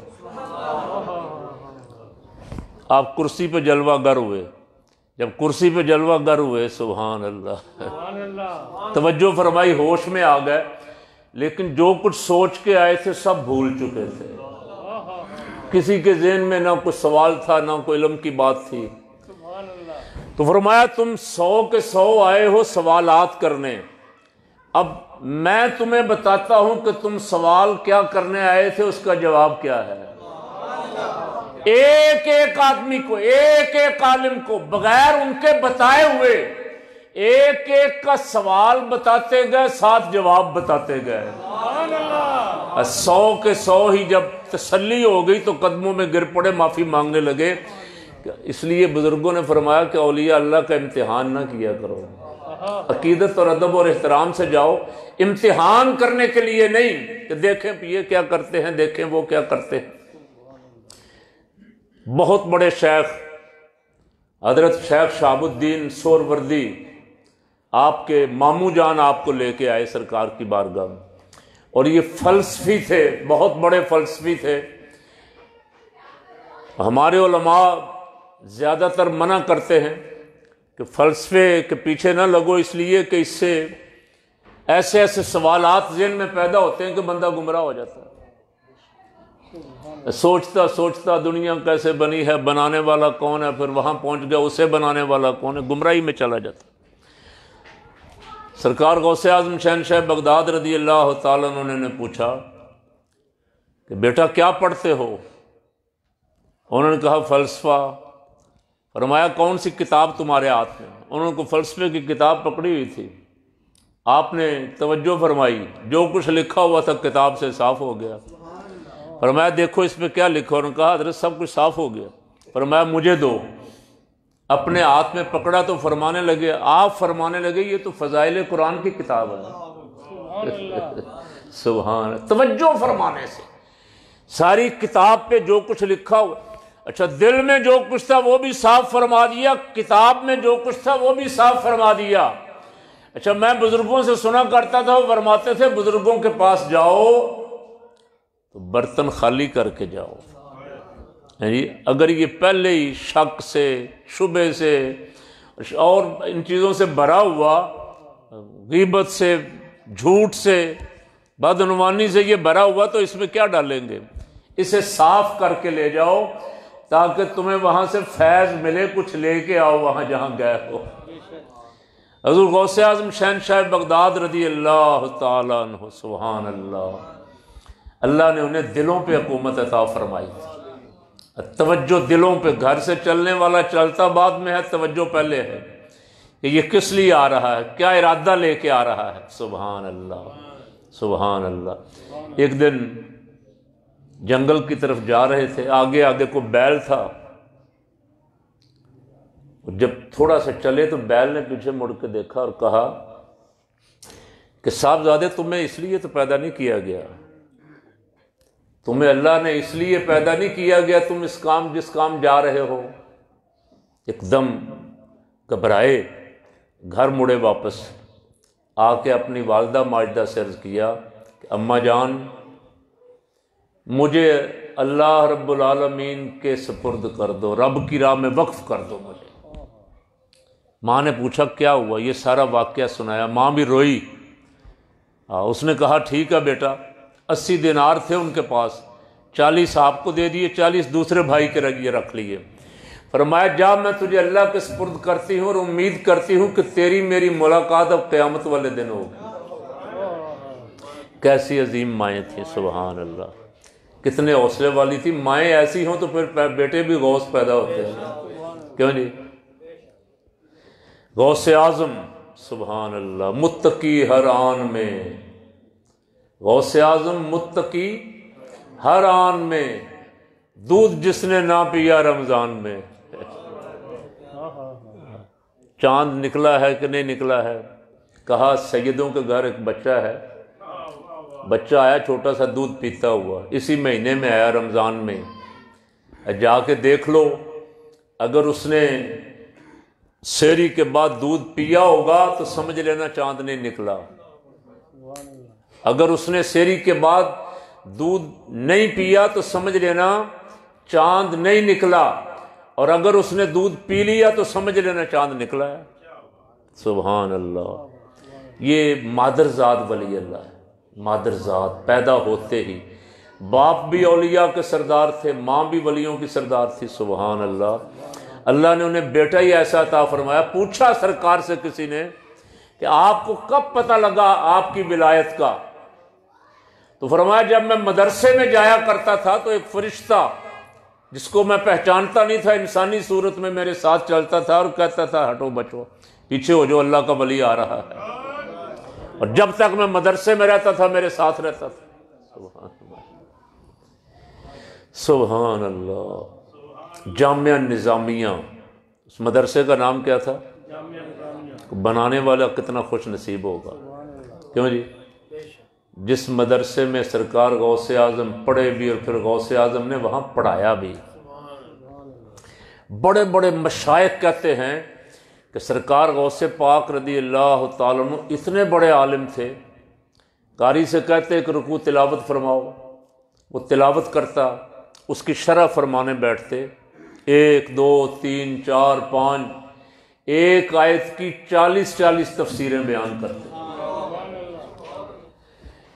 آپ کرسی پہ جلوہ گر ہوئے، جب کرسی پہ جلوہ گر ہوئے سبحان اللہ، توجہ فرمائی، ہوش میں آ گئے، لیکن جو کچھ سوچ کے آئے تھے سب بھول چکے تھے، کسی کے ذہن میں نہ کوئی سوال تھا نہ کوئی علم کی بات تھی۔ تو فرمایا تم 100 کے 100 آئے ہو سوالات کرنے، اب میں تمہیں بتاتا ہوں کہ تم سوال کیا کرنے آئے تھے، اس کا جواب کیا ہے۔ ایک ایک آدمی کو، ایک ایک عالم کو بغیر ان کے بتائے ہوئے ایک ایک کا سوال بتاتے گئے، ساتھ جواب بتاتے گئے۔ 100 کے 100 ہی جب تسلی ہو گئی تو قدموں میں گر پڑے، معافی مانگنے لگے۔ اس لیے بزرگوں نے فرمایا کہ اولیاء اللہ کا امتحان نہ کیا کرو، عقیدت اور ادب اور احترام سے جاؤ، امتحان کرنے کے لیے نہیں کہ دیکھیں یہ کیا کرتے ہیں، دیکھیں وہ کیا کرتے ہیں۔ بہت بڑے شیخ حضرت شیخ شہاب الدین سہروردی، آپ کے ماموں جان آپ کو لے کے آئے سرکار کی بارگاہ میں، اور یہ فلسفی تھے، بہت بڑے فلسفی تھے۔ ہمارے علماء زیادہ تر منع کرتے ہیں کہ فلسفے کے پیچھے نہ لگو، اس لیے کہ اس سے ایسے ایسے سوالات ذہن میں پیدا ہوتے ہیں کہ بندہ گمراہ ہو جاتا ہے، سوچتا سوچتا دنیا کیسے بنی ہے، بنانے والا کون ہے، پھر وہاں پہنچ گیا اسے بنانے والا کون ہے، گمراہی میں چلا جاتا ہے۔ سرکار غوث اعظم شہنشاہ بغداد رضی اللہ تعالیٰ عنہ نے پوچھا کہ بیٹا کیا پڑھتے ہو؟ انہوں نے کہا فلسفہ۔ فرمایا کون سی کتاب تمہارے ہاتھ میں؟ انہوں نے فلسفے کی کتاب پکڑی ہوئی تھی۔ آپ نے توجہ فرمائی، جو کچھ لکھا ہوا تھا کتاب سے صاف ہو گیا۔ فرمایا دیکھو اس پہ کیا لکھا؟ انہوں نے کہا حضرت سب کچھ صاف ہو گیا۔ فرمایا مجھے دو۔ اپنے ہاتھ میں پکڑا تو فرمانے لگے، آپ فرمانے لگے یہ تو فضائل قرآن کی کتاب ہے۔ سبحان، توجہ فرمانے سے ساری کتاب پہ جو کچھ لکھا ہوا، اچھا دل میں جو کچھ تھا وہ بھی صاف فرما دیا، کتاب میں جو کچھ تھا وہ بھی صاف فرما دیا۔ اچھا میں بزرگوں سے سنا کرتا تھا، وہ فرماتے تھے بزرگوں کے پاس جاؤ تو برتن خالی کر کے جاؤ۔ اگر یہ پہلے ہی شک سے، شبہ سے اور ان چیزوں سے بھرا ہوا، غیبت سے، جھوٹ سے، بدعنوانی سے یہ بھرا ہوا، تو اس میں کیا ڈالیں گے؟ اسے صاف کر کے لے جاؤ تاکہ تمہیں وہاں سے فیض ملے، کچھ لے کے آؤ وہاں جہاں گئے ہو۔ حضور غوث اعظم شہنشاہ بغداد رضی اللہ تعالیٰ عنہ، سبحان اللہ، اللہ نے انہیں دلوں پہ حکومت عطا فرمائی تھی۔ توجہ دلوں پہ، گھر سے چلنے والا چلتا بعد میں ہے، توجہ پہلے ہے کہ یہ کس لیے آ رہا ہے، کیا ارادہ لے کے آ رہا ہے۔ سبحان اللہ، سبحان اللہ۔ ایک دن جنگل کی طرف جا رہے تھے، آگے آگے کو بیل تھا، جب تھوڑا سا چلے تو بیل نے پیچھے مڑ کے دیکھا اور کہا کہ صاحبزادے تمہیں اس لیے تو پیدا نہیں کیا گیا، تمہیں اللہ نے اس لیے پیدا نہیں کیا گیا، تم جس کام جا رہے ہو۔ ایک دم گھبرائے، گھر مڑے واپس، آ کے اپنی والدہ ماجدہ سے عرض کیا کہ اماں جان مجھے اللہ رب العالمین کے سپرد کر دو، رب کی راہ میں وقف کر دو مجھے۔ ماں نے پوچھا کیا ہوا، یہ سارا واقعہ سنایا، ماں بھی روئی۔ اس نے کہا ٹھیک ہے بیٹا، 80 دینار تھے ان کے پاس، 40 آپ کو دے دیے، 40 دوسرے بھائی کے لیے رکھ لیے۔ فرمایا جا میں تجھے اللہ کے سپرد کرتی ہوں اور امید کرتی ہوں کہ تیری میری ملاقات اب قیامت والے دن ہوگی۔ کیسی عظیم مائیں تھیں، سبحان اللہ، کتنے حوصلے والی تھی مائیں۔ ایسی ہوں تو پھر بیٹے بھی غوث پیدا ہوتے ہیں، کیوں جی؟ غوث اعظم سبحان اللہ، متقی ہر آن میں، غوث اعظم متقی ہر آن میں، دودھ جس نے نہ پیا رمضان میں۔ چاند نکلا ہے کہ نہیں نکلا ہے؟ کہا سیدوں کے گھر ایک بچہ ہے، بچہ آیا چھوٹا سا دودھ پیتا ہوا، اسی مہینے میں آیا رمضان میں، جا کے دیکھ لو، اگر اس نے سحری کے بعد دودھ پیا ہوگا تو سمجھ لینا چاند نہیں نکلا، اگر اس نے سحری کے بعد دودھ نہیں پیا تو سمجھ لینا چاند نہیں نکلا، اور اگر اس نے دودھ پی لیا تو سمجھ لینا چاند نکلا ہے۔ سبحان اللہ، یہ مادرزاد ولی اللہ ہے، مادرزاد پیدا ہوتے ہی، باپ بھی اولیاء کے سردار تھے، ماں بھی ولیوں کی سردار تھی۔ سبحان اللہ، اللہ نے انہیں بیٹا ہی ایسا عطا فرمایا۔ پوچھا سرکار سے کسی نے کہ آپ کو کب پتہ لگا آپ کی ولایت کا؟ تو فرمایا جب میں مدرسے میں جایا کرتا تھا تو ایک فرشتہ جس کو میں پہچانتا نہیں تھا انسانی صورت میں میرے ساتھ چلتا تھا اور کہتا تھا ہٹو بچو، پیچھے ہو جو، اللہ کا ولی آ رہا ہے، اور جب تک میں مدرسے میں رہتا تھا میرے ساتھ رہتا تھا۔ سبحان اللہ، جامعہ نظامیہ، اس مدرسے کا نام کیا تھا؟ بنانے والا کتنا خوش نصیب ہوگا، کیوں جی؟ جس مدرسے میں سرکار غوث اعظم پڑھے بھی اور پھر غوث اعظم نے وہاں پڑھایا بھی۔ بڑے بڑے مشائخ کہتے ہیں کہ سرکار غوث پاک رضی اللہ تعالیٰ عنہ اتنے بڑے عالم تھے، قاری سے کہتے کہ رکوع تلاوت فرماؤ، وہ تلاوت کرتا، اس کی شرح فرمانے بیٹھتے، 1 2 3 4 5 ایک آیت کی 40 تفسیریں بیان کرتے۔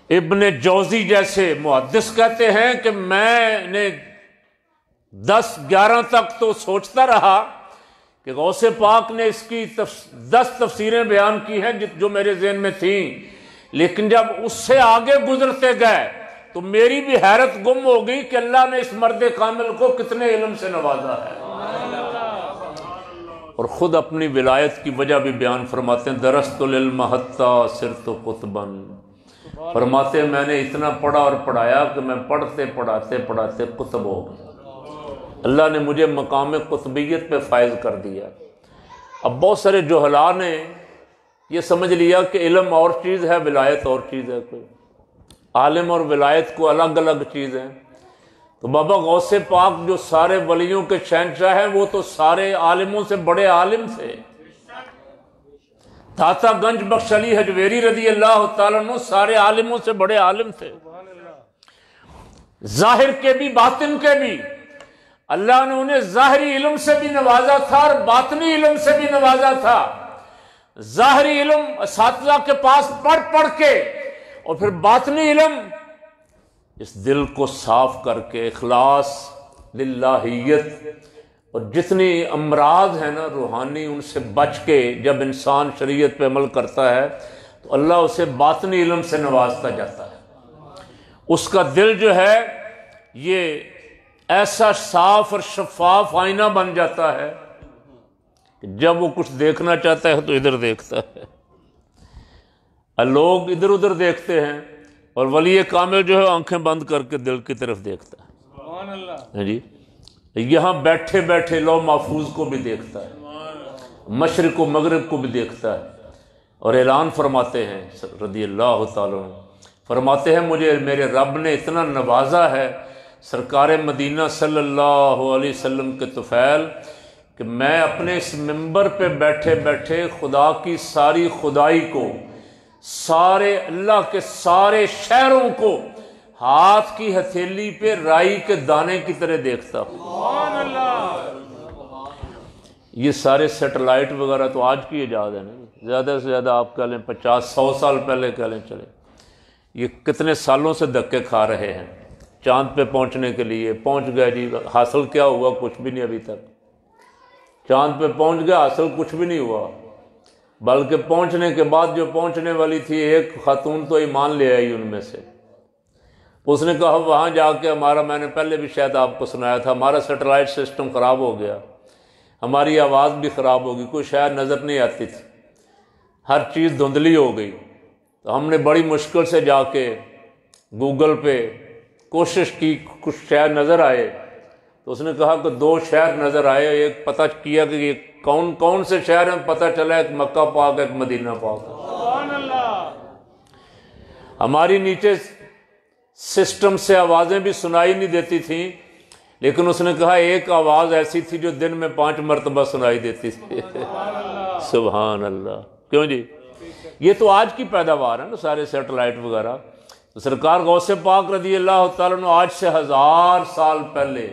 ابن جوزی جیسے محدث کہتے ہیں کہ میں نے 10-11 تک تو سوچتا رہا کہ غوث پاک نے اس کی 10 تفسیریں بیان کی ہیں جو میرے ذہن میں تھیں، لیکن جب اس سے آگے گزرتے گئے تو میری بھی حیرت گم ہو گئی کہ اللہ نے اس مرد کامل کو کتنے علم سے نوازا ہے۔ اور خود اپنی ولایت کی وجہ بھی بیان فرماتے ہیں، درست العلم حتی صرت قطبا، فرماتے ہیں میں نے اتنا پڑھا اور پڑھایا کہ میں پڑھتے پڑھاتے قطب ہو گیا، اللہ نے مجھے مقام قطبیت پہ فائز کر دیا۔ اب بہت سارے جہلاء نے یہ سمجھ لیا کہ علم اور چیز ہے، ولایت اور چیز ہے، کوئی عالم اور ولایت کو الگ الگ چیز ہیں۔ تو بابا غوث پاک جو سارے ولیوں کے شہنشاہ ہیں، وہ تو سارے عالموں سے بڑے عالم تھے۔ داتا گنج بخش علی حجویری رضی اللہ تعالیٰ عنہ سارے عالموں سے بڑے عالم تھے، ظاہر کے بھی باطن کے بھی۔ اللہ نے انہیں ظاہری علم سے بھی نوازا تھا اور باطنی علم سے بھی نوازا تھا۔ ظاہری علم اساتذہ کے پاس پڑھ کے، اور پھر باطنی علم اس دل کو صاف کر کے، اخلاص، للہیت، اور جتنی امراض ہیں نا روحانی، ان سے بچ کے جب انسان شریعت پہ عمل کرتا ہے تو اللہ اسے باطنی علم سے نوازتا جاتا ہے۔ اس کا دل جو ہے یہ ایسا صاف اور شفاف آئینہ بن جاتا ہے کہ جب وہ کچھ دیکھنا چاہتا ہے تو ادھر دیکھتا ہے، لوگ ادھر ادھر دیکھتے ہیں اور ولی کامل جو ہے آنکھیں بند کر کے دل کی طرف دیکھتا ہے، سبحان اللہ، جی یہاں بیٹھے بیٹھے لوح محفوظ کو بھی دیکھتا ہے، مشرق و مغرب کو بھی دیکھتا ہے، اور اعلان فرماتے ہیں رضی اللہ تعالیٰ عنہ، فرماتے ہیں مجھے میرے رب نے اتنا نوازا ہے سرکار مدینہ صلی اللہ علیہ وسلم کے طفیل کہ میں اپنے اس منبر پہ بیٹھے بیٹھے خدا کی ساری خدائی کو، سارے اللہ کے سارے شہروں کو ہاتھ کی ہتھیلی پہ رائی کے دانے کی طرح دیکھتا ہوں۔ سبحان اللہ، یہ سارے سیٹلائٹ وغیرہ تو آج کی ایجاد ہے نا، زیادہ سے زیادہ آپ کہہ لیں 50-100 سال پہلے کہہ لیں چلے، یہ کتنے سالوں سے دھکے کھا رہے ہیں چاند پہ پہنچنے کے لیے، پہنچ گئے جی، حاصل کیا ہوا؟ کچھ بھی نہیں ابھی تک۔ چاند پہ پہنچ گیا، حاصل کچھ بھی نہیں ہوا، بلکہ پہنچنے کے بعد جو پہنچنے والی تھی ایک خاتون تو ایمان لے آئی ان میں سے، اس نے کہا وہاں جا کے ہمارا، میں نے پہلے بھی شاید آپ کو سنایا تھا، ہمارا سیٹلائٹ سسٹم خراب ہو گیا، ہماری آواز بھی خراب ہوگی، کوئی شاید نظر نہیں آتی تھی، ہر چیز دھندلی ہو گئی، تو ہم نے بڑی مشکل سے جا کے گوگل پہ کوشش کی کچھ شہر نظر آئے، تو اس نے کہا کہ 2 شہر نظر آئے، ایک پتہ کیا کہ یہ کون کون سے شہر ہیں، پتہ چلا ایک مکہ پاک ایک مدینہ پاک ہے۔ سبحان اللہ، ہماری نیچے سسٹم سے آوازیں بھی سنائی نہیں دیتی تھیں، لیکن اس نے کہا ایک آواز ایسی تھی جو دن میں 5 مرتبہ سنائی دیتی تھی۔ سبحان اللہ، کیوں جی؟ یہ تو آج کی پیداوار ہے نا سارے سیٹلائٹ وغیرہ۔ تو سرکار غوث پاک رضی اللہ تعالیٰ عنہ آج سے 1000 سال پہلے،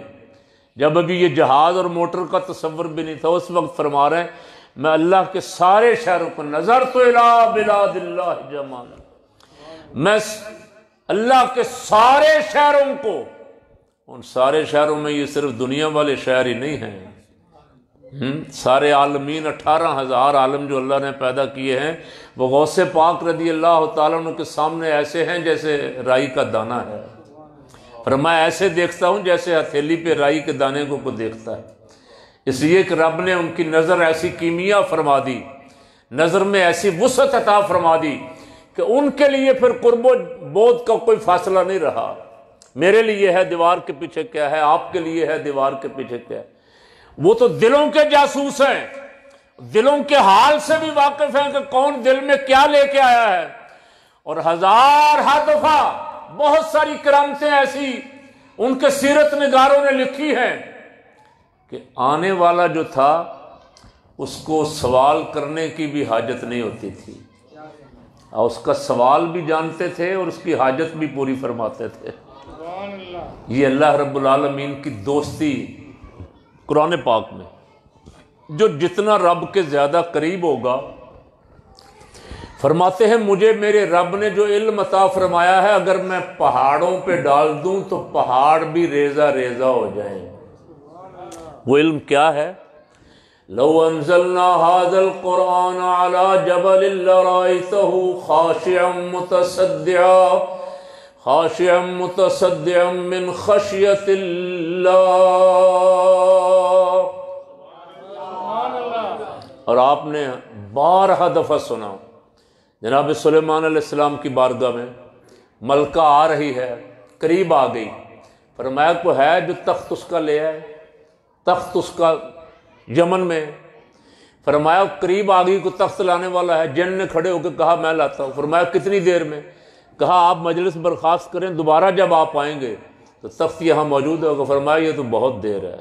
جب ابھی یہ جہاز اور موٹر کا تصور بھی نہیں تھا، اس وقت فرما رہے ہیں میں اللہ کے سارے شہروں کو نظر تو الی بلاد اللہ جمال، میں اللہ کے سارے شہروں کو، ان سارے شہروں میں یہ صرف دنیا والے شہر ہی نہیں ہیں، سارے عالمین 18,000 عالم جو اللہ نے پیدا کیے ہیں وہ غوث پاک رضی اللہ تعالیٰ عنہ کے سامنے ایسے ہیں جیسے رائی کا دانہ ہے، فرمایا ایسے دیکھتا ہوں جیسے ہتھیلی پہ رائی کے دانے کو دیکھتا ہے، اس لیے کہ رب نے ان کی نظر ایسی کیمیا فرما دی، نظر میں ایسی وسعت عطا فرما دی کہ ان کے لیے پھر قرب و بعد کا کوئی فاصلہ نہیں رہا۔ میرے لیے ہے دیوار کے پیچھے کیا ہے، آپ کے لیے ہے دیوار کے پیچھے کیا ہے، وہ تو دلوں کے جاسوس ہیں، دلوں کے حال سے بھی واقف ہیں کہ کون دل میں کیا لے کے آیا ہے، اور ہزار دفعہ بہت ساری کرامتیں ایسی ان کے سیرت نگاروں نے لکھی ہیں کہ آنے والا جو تھا اس کو سوال کرنے کی بھی حاجت نہیں ہوتی تھی، اور اس کا سوال بھی جانتے تھے اور اس کی حاجت بھی پوری فرماتے تھے۔ سبحان اللہ، یہ اللہ رب العالمین کی دوستی قرآن پاک میں، جو جتنا رب کے زیادہ قریب ہوگا، فرماتے ہیں مجھے میرے رب نے جو علم عطا فرمایا ہے اگر میں پہاڑوں پہ ڈال دوں تو پہاڑ بھی ریزہ ریزہ ہو جائیں۔ وہ علم کیا ہے؟ لو انزلنا هذا القرآن على جبل لرأيته خاشعا متصدعا من خشية الله۔ اور آپ نے 12 دفعہ سنا جناب سلیمان علیہ السلام کی بارگاہ میں ملکہ آ رہی ہے، قریب آ گئی، فرمایا کو ہے جو تخت اس کا لے آئے، تخت اس کا یمن میں، فرمایا قریب آ گئی کو تخت لانے والا ہے، جن نے کھڑے ہو کے کہا میں لاتا ہوں، فرمایا کتنی دیر میں، کہا آپ مجلس برخاست کریں، دوبارہ جب آپ آئیں گے تو تخت یہاں موجود ہوگا، فرمایا یہ تو بہت دیر ہے،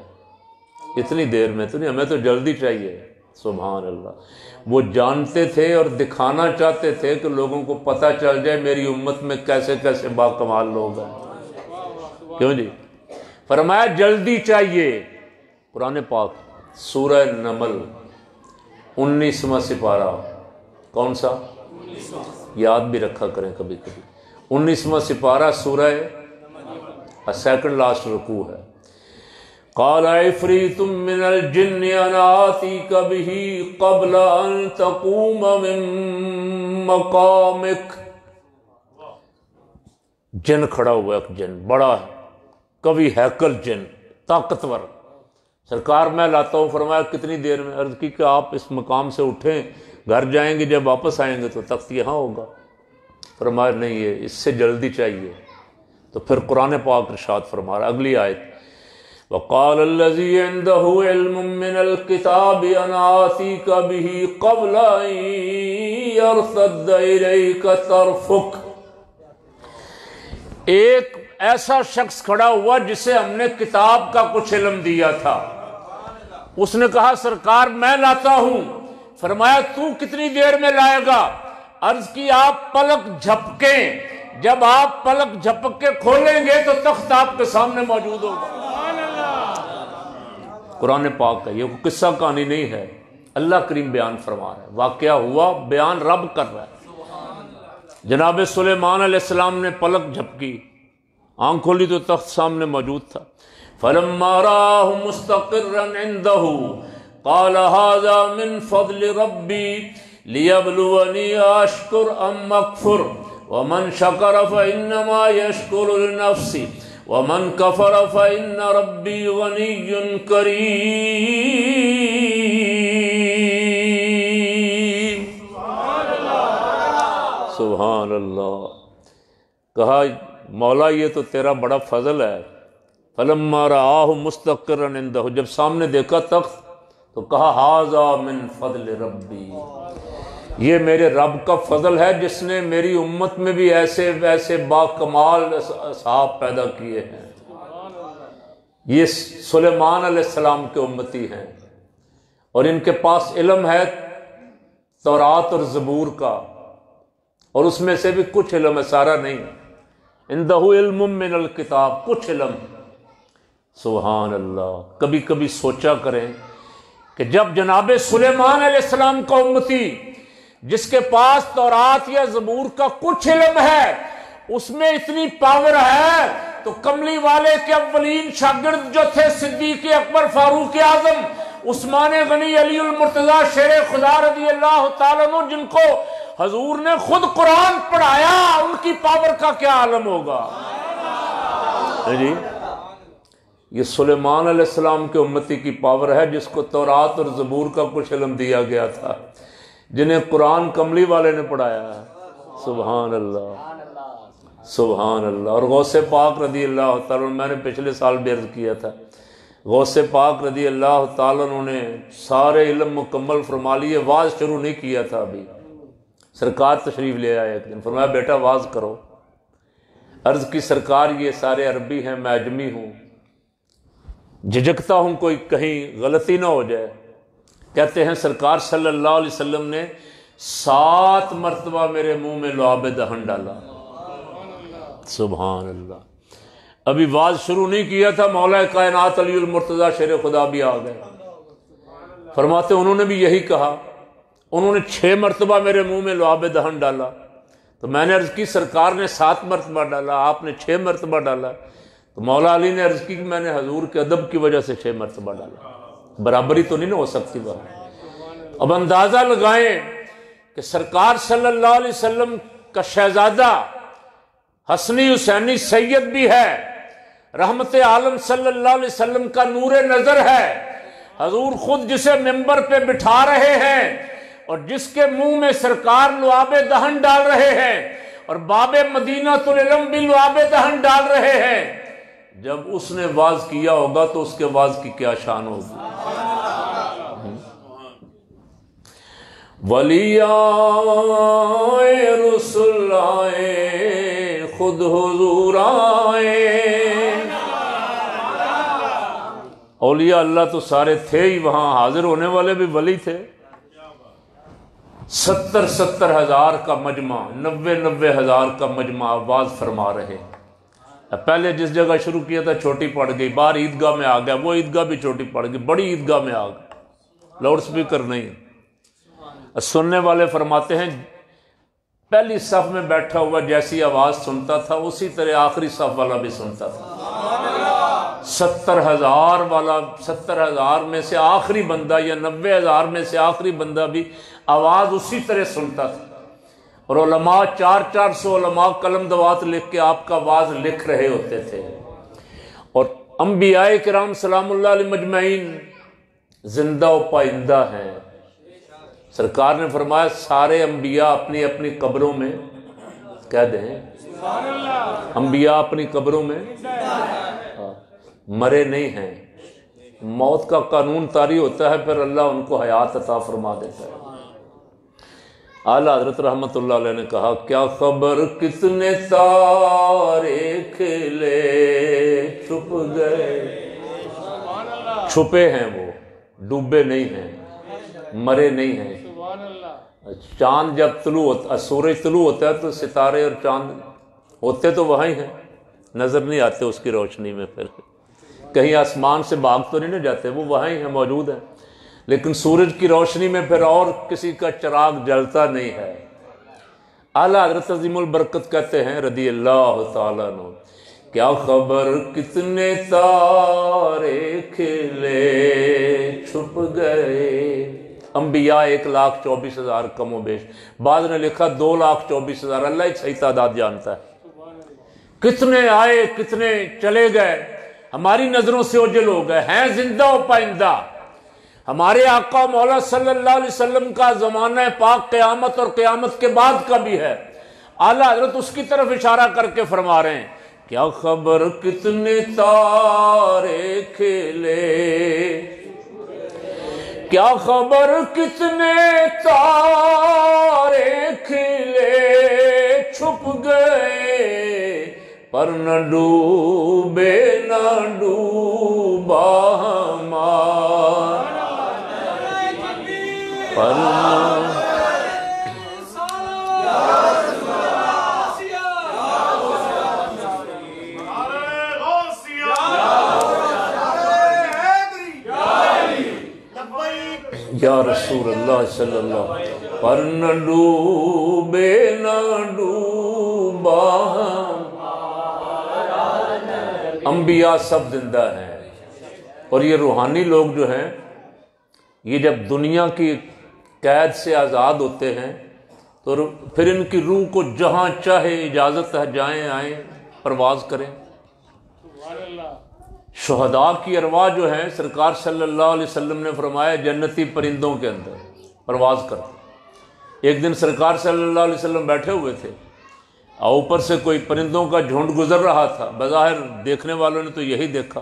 اتنی دیر میں تو نہیں، ہمیں تو جلدی چاہیے۔ سبحان اللہ، وہ جانتے تھے اور دکھانا چاہتے تھے کہ لوگوں کو پتہ چل جائے میری امت میں کیسے کیسے باکمال لوگ ہیں، کیوں جی؟ فرمایا جلدی چاہیے۔ قرآن پاک سورہ نمل 19واں سپارہ، کون سا؟ یاد بھی رکھا کریں کبھی کبھی، 19واں سپارہ سورہ سیکنڈ لاسٹ رکوع ہے۔ قال عفریت من الجن انا آتیک بہ قبل ان تقوم من مقامک۔ جن کھڑا ہوا، ایک جن بڑا قوی ہیکل جن، طاقتور، سرکار میں لاتا ہوں، فرمایا کتنی دیر میں؟ عرض کی کہ آپ اس مقام سے اٹھیں، گھر جائیں گے، جب واپس آئیں گے تو تخت یہاں ہوگا۔ فرمایا نہیں یہ اس سے جلدی چاہیے، تو پھر قرآن پاک ارشاد فرما رہا اگلی آیت، وقال الذي عنده علم من الكتاب انا آتيك به قبل ان يرتد اليك طرفك، ایک ایسا شخص کھڑا ہوا جسے ہم نے کتاب کا کچھ علم دیا تھا، اس نے کہا سرکار میں لاتا ہوں، فرمایا تو کتنی دیر میں لائے گا؟ عرض کی آپ پلک جھپکیں، جب آپ پلک جھپک کے کھولیں گے تو تخت آپ کے سامنے موجود ہوگا۔ قرآن پاک کا یہ قصہ کہانی نہیں ہے، اللہ کریم بیان فرما رہا ہے، واقعہ ہوا، بیان رب کر رہا ہے۔ جناب سلیمان علیہ السلام نے پلک جھپکی، آنکھ کھولی تو تخت سامنے موجود تھا۔ فلما رآہ مستقرا عنده قال هذا من فضل ربی لیبلونی اشکر ام اکفر ومن شکر فانما یشکر لنفسہ ومن کفر فإن ربی غنی کریم۔ سبحان اللہ، کہا مولا یہ تو تیرا بڑا فضل ہے۔ فلما رآہ مستقرا عنده، جب سامنے دیکھا تخت تو کہا ھذا من فضل ربی، یہ میرے رب کا فضل ہے جس نے میری امت میں بھی ایسے ویسے با کمال اصحاب پیدا کیے ہیں۔ یہ سلیمان علیہ السلام کے امتی ہیں اور ان کے پاس علم ہے تورات اور زبور کا، اور اس میں سے بھی کچھ علم ہے، سارا نہیں۔ عنده علم من الکتاب، کچھ علم۔ سبحان اللہ، کبھی کبھی سوچا کریں کہ جب جناب سلیمان علیہ السلام کا امتی جس کے پاس تورات یا زبور کا کچھ علم ہے اس میں اتنی پاور ہے، تو کملی والے کے اولین شاگرد جو تھے صدیق اکبر، فاروق اعظم، عثمان غنی، علی المرتضیٰ شیر خدا رضی اللہ تعالیٰ عنہ، جن کو حضور نے خود قرآن پڑھایا، ان کی پاور کا کیا عالم ہوگا؟ جی یہ سلیمان علیہ السلام کے امتی کی پاور ہے جس کو تورات اور زبور کا کچھ علم دیا گیا تھا، جنہیں قرآن کملی والے نے پڑھایا ہے۔ سبحان اللہ، سبحان اللہ۔ اور غوث پاک رضی اللہ تعالیٰ، میں نے پچھلے سال بھی عرض کیا تھا، غوث پاک رضی اللہ تعالیٰ نے سارے علم مکمل فرما لیے، واز شروع نہیں کیا تھا ابھی، سرکار تشریف لے آئے ایک دن، فرمایا بیٹا واز کرو۔ عرض کی سرکار یہ سارے عربی ہیں، میں اجمی ہوں، جھجکتا ہوں کوئی کہیں غلطی نہ ہو جائے۔ کہتے ہیں سرکار صلی اللہ علیہ وسلم نے 7 مرتبہ میرے منہ میں لعاب دہن ڈالا۔ سبحان اللہ، ابھی واز شروع نہیں کیا تھا، مولا کائنات علی المرتضیٰ شیر خدا بھی آ گئے۔ فرماتے انہوں نے بھی یہی کہا، انہوں نے 6 مرتبہ میرے منہ میں لعاب دہن ڈالا، تو میں نے عرض کی سرکار نے 7 مرتبہ ڈالا، آپ نے 6 مرتبہ ڈالا، تو مولا علی نے عرض کی کہ میں نے حضور کے ادب کی وجہ سے 6 مرتبہ ڈالا، برابری تو نہیں نہ ہو سکتی بات۔ اب اندازہ لگائیں کہ سرکار صلی اللہ علیہ وسلم کا شہزادہ حسنی حسینی سید بھی ہے، رحمت عالم صلی اللہ علیہ وسلم کا نور نظر ہے، حضور خود جسے ممبر پہ بٹھا رہے ہیں اور جس کے منہ میں سرکار لعاب دہن ڈال رہے ہیں، اور باب مدینہ العلم بھی لعاب دہن ڈال رہے ہیں، جب اس نے واز کیا ہوگا تو اس کے واز کی کیا شان ہوگی۔ ولی آئے رسول آئے خود حضور آئے، اولیاء اللہ تو سارے تھے ہی، وہاں حاضر ہونے والے بھی ولی تھے۔ 70 ہزار کا مجمع، 90 ہزار کا مجمع آواز فرما رہے۔ پہلے جس جگہ شروع کیا تھا چھوٹی پڑ گئی، باہر عیدگاہ میں آ گیا، وہ عیدگاہ بھی چھوٹی پڑ گئی، بڑی عیدگاہ میں آ گئے، لاؤڈ سپیکر نہیں۔ سننے والے فرماتے ہیں پہلی صف میں بیٹھا ہوا جیسی آواز سنتا تھا اسی طرح آخری صف والا بھی سنتا تھا۔ 70,000 والا، 70,000 میں سے آخری بندہ یا 90,000 میں سے آخری بندہ بھی آواز اسی طرح سنتا تھا۔ اور علماء 400 علماء قلم دوات لکھ کے آپ کا واز لکھ رہے ہوتے تھے، اور انبیاء کرام سلام اللہ علیہ مجمعین زندہ و پائندہ ہیں۔ سرکار نے فرمایا سارے انبیاء اپنی اپنی قبروں میں کہہ دیں انبیاء اپنی قبروں میں مرے نہیں ہیں، موت کا قانون طاری ہوتا ہے، پھر اللہ ان کو حیات عطا فرما دیتا ہے۔ اعلیٰ حضرت رحمت اللہ علیہ نے کہا کیا خبر کتنے تارے کھلے چھپ گئے، چھپے ہیں وہ، ڈوبے نہیں ہیں، مرے نہیں ہیں۔ چاند جب طلوع ہوتا، سورج طلوع ہوتا ہے تو ستارے اور چاند ہوتے تو وہیں ہیں، نظر نہیں آتے اس کی روشنی میں، پھر کہیں آسمان سے بھاگ تو نہیں نہ جاتے، وہ وہیں ہیں، موجود ہیں، لیکن سورج کی روشنی میں پھر اور کسی کا چراغ جلتا نہیں ہے۔ اعلیٰ حضرت عظیم البرکت کہتے ہیں رضی اللہ تعالیٰ عنہ کیا خبر کتنے تارے کھلے چھپ گئے، انبیاء 1,24,000 کم و بیش، بعض نے لکھا 2,24,000، اللہ ہی صحیح تعداد جانتا ہے، کتنے آئے کتنے چلے گئے، ہماری نظروں سے اوجھل ہو گئے، ہیں زندہ و پائندہ۔ ہمارے آقا مولا صلی اللہ علیہ وسلم کا زمانہ پاک قیامت اور قیامت کے بعد کا بھی ہے، اعلیٰ حضرت اس کی طرف اشارہ کر کے فرما رہے ہیں کیا خبر کتنے تارے کھلے، کیا خبر کتنے تارے کھلے چھپ گئے، پر نہ ڈوبے نہ ڈوبا ہمارا، پر یا رسول اللہ صلی اللہ علیہ وسلم، پر نہ ڈوبے نہ ڈوبا انبیاء سب زندہ ہیں، اور یہ روحانی لوگ جو ہیں یہ جب دنیا کی قید سے آزاد ہوتے ہیں تو پھر ان کی روح کو جہاں چاہے اجازت ہے جائیں آئیں پرواز کریں۔ شہداء کی ارواح جو ہیں سرکار صلی اللہ علیہ وسلم نے فرمایا جنتی پرندوں کے اندر پرواز کرتے۔ ایک دن سرکار صلی اللہ علیہ وسلم بیٹھے ہوئے تھے اور اوپر سے کوئی پرندوں کا جھنڈ گزر رہا تھا، بظاہر دیکھنے والوں نے تو یہی دیکھا،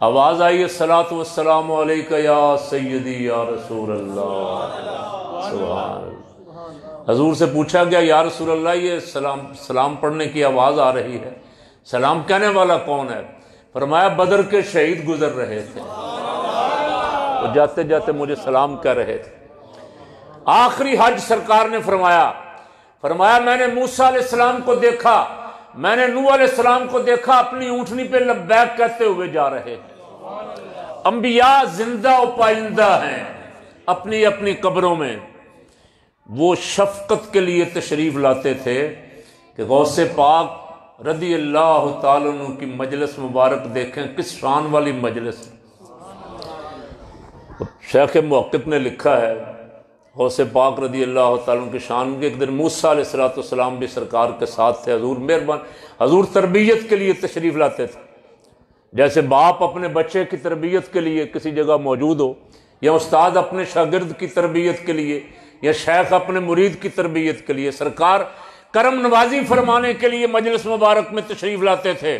آواز آئی الصلاۃ والسلام علیک یا سیدی یا رسول اللہ، سبحان اللہ۔ حضور سے پوچھا گیا یا رسول اللہ یہ سلام پڑھنے کی آواز آ رہی ہے، سلام کہنے والا کون ہے؟ فرمایا بدر کے شہید گزر رہے تھے، وہ جاتے جاتے مجھے سلام کہہ رہے تھے۔ آخری حج سرکار نے فرمایا میں نے موسیٰ علیہ السلام کو دیکھا، میں نے نوح علیہ السلام کو دیکھا اپنی اونٹنی پہ لبیک کہتے ہوئے جا رہے ہیں۔ انبیاء زندہ و پائندہ ہیں اپنی اپنی قبروں میں، وہ شفقت کے لیے تشریف لاتے تھے کہ غوث پاک رضی اللہ تعالیٰ عنہ کی مجلس مبارک دیکھیں، کس شان والی مجلس۔ شیخ محقق نے لکھا ہے غوث پاک رضی اللہ تعالیٰ عنہ کی شان کے، ایک دن موسیٰ علیہ السلام بھی سرکار کے ساتھ تھے، حضور مہربان، حضور تربیت کے لیے تشریف لاتے تھے، جیسے باپ اپنے بچے کی تربیت کے لیے کسی جگہ موجود ہو، یا استاد اپنے شاگرد کی تربیت کے لیے، یا شیخ اپنے مرید کی تربیت کے لیے، سرکار کرم نوازی فرمانے کے لیے مجلس مبارک میں تشریف لاتے تھے،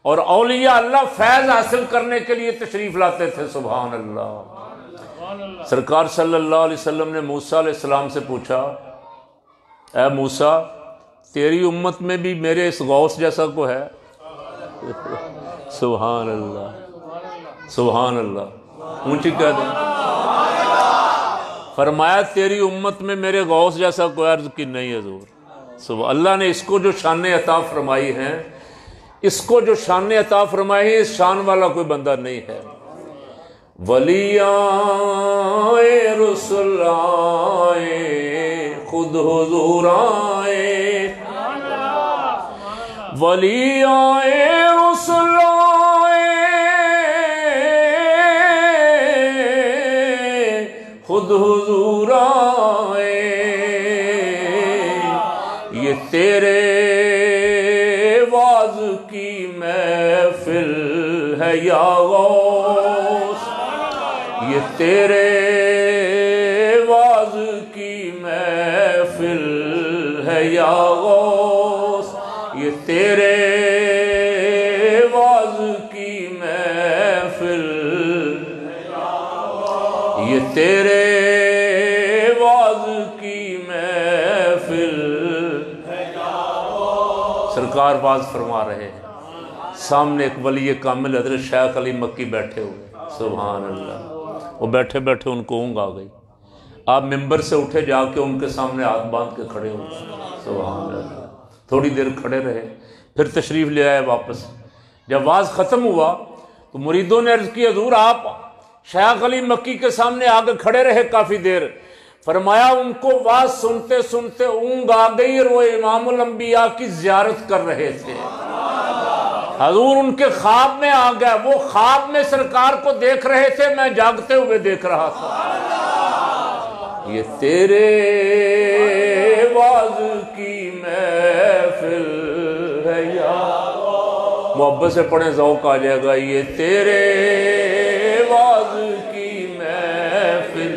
اور اولیاء اللہ فیض حاصل کرنے کے لیے تشریف لاتے تھے۔ سبحان اللہ۔ سرکار صلی اللہ علیہ وسلم نے موسیٰ علیہ السلام سے پوچھا اے موسیٰ تیری امت میں بھی میرے اس غوث جیسا کو ہے؟ سبحان اللہ، سبحان اللہ، اونچی کہہ دیں۔ فرمایا تیری امت میں میرے غوث جیسا کوئی؟ عرض کی نہیں حضور۔ اللہ نے اس کو جو شان عطا فرمائی ہیں، اس کو جو شان عطا فرمائی ہے، اس شان والا کوئی بندہ نہیں ہے۔ ولی آئے رسول آئے خود حضور آئے، ولی آئے رسول آئے خود حضور آئے، یہ تیرے واز کی محفل ہے یا غوث، یہ تیرے واز کی محفل ہے یا غوث، تیرے واز کی محفل، یہ تیرے واز کی محفل۔ سرکار باز فرما رہے ہیں، سامنے ایک ولی کامل حضرت شیخ علی مکی بیٹھے ہوئے، سبحان اللہ، وہ بیٹھے بیٹھے ان کو اونگ آ گئی، آپ ممبر سے اٹھے، جا کے ان کے سامنے ہاتھ باندھ کے کھڑے ہوئے، سبحان اللہ، تھوڑی دیر کھڑے رہے، پھر تشریف لے آئے واپس۔ جب واز ختم ہوا تو مریدوں نے عرض کی حضور آپ شیخ علی مکی کے سامنے آگے کھڑے رہے کافی دیر، فرمایا ان کو واز سنتے سنتے اونگ آ گئی اور وہ امام الانبیاء کی زیارت کر رہے تھے، حضور ان کے خواب میں آ گیا، وہ خواب میں سرکار کو دیکھ رہے تھے، میں جاگتے ہوئے دیکھ رہا تھا۔ یہ تیرے واز کی محفل ہے یا، محبت سے پڑھیں ذوق آ جائے گا، یہ تیرے واز کی محفل،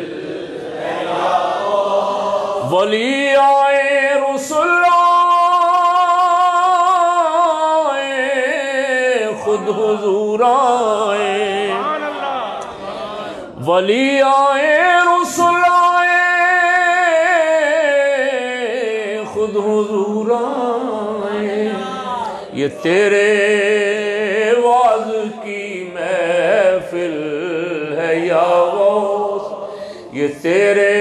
ولی آئے رسول آئے خود حضور آئے، ولی آئے رسول آئے خود حضور آئے، یہ تیرے واز کی محفل ہے یا غوث، یہ تیرے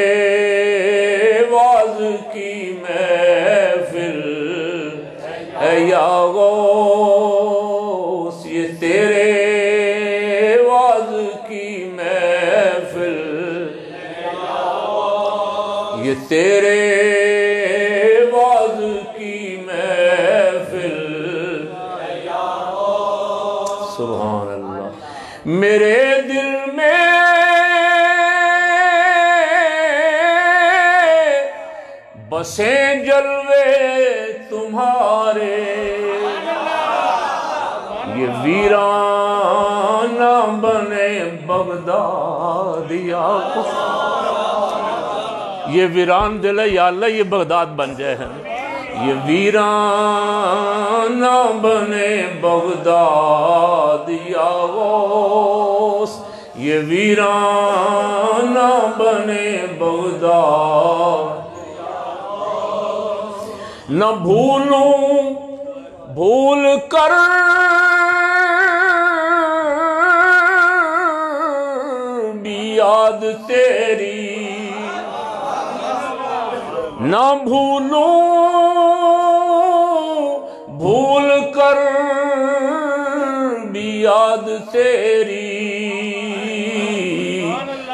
واز کی محفل ہے یا غوث، یہ تیرے واز کی محفل، یہ تیرے واز کی محفل، سبحان اللہ۔ میرے دل میں بسیں جلوے تمہارے، یہ ویرانہ بنے بغداد یا یہ ویران دل ہے یا اللہ یہ بغداد بن جائے ہیں، یہ ویرانہ بنے بغداد یا غوث، یہ ویرانہ بنے بغداد، نہ بھولوں بھول کر بھی یاد تیری، نہ بھولوں بھول کر بھی یاد تیری،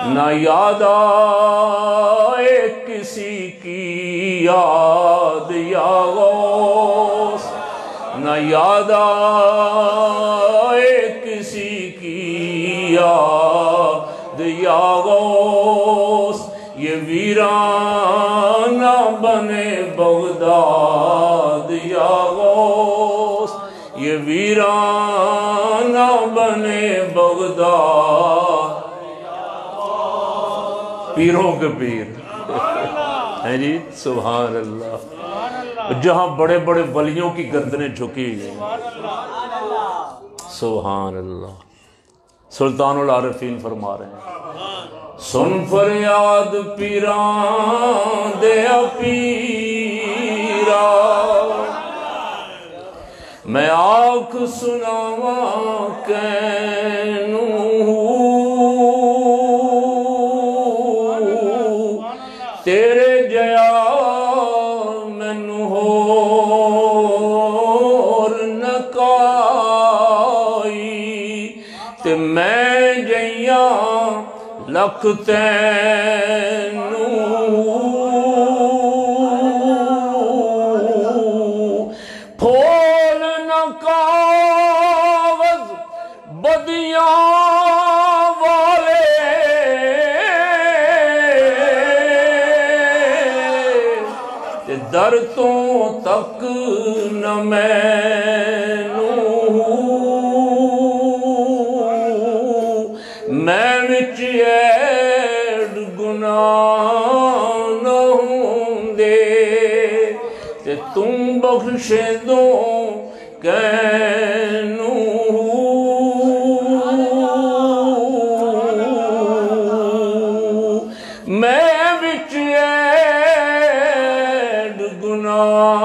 نہ یاد آئے کسی کی یاد یا غوث، نہ یاد آئے کسی کی یاد یا غوث، یہ ویرانہ بنے بغداد یا غوث، یہ ویرانہ بنے بغداد، پیروں کے پیر ہیں جی، سبحان اللہ، جہاں بڑے بڑے ولیوں کی گردنیں جھکی گئی، سبحان اللہ۔ سلطان العارفین فرما رہے ہیں، سن فریاد پیران دیا پیرا، میں آنکھ سناواں کینوں، تیرے جیا مینوں ہور نہ کائی، تے میں جیاں لکھ تینوں، پھول نہ کاغذ بدیاں والے، تے در تو تک نہ میں وچ ایڈ گناہ نہ ہوں دے، تے تم بخشے دو کینو میں وچ ایڈ گناہ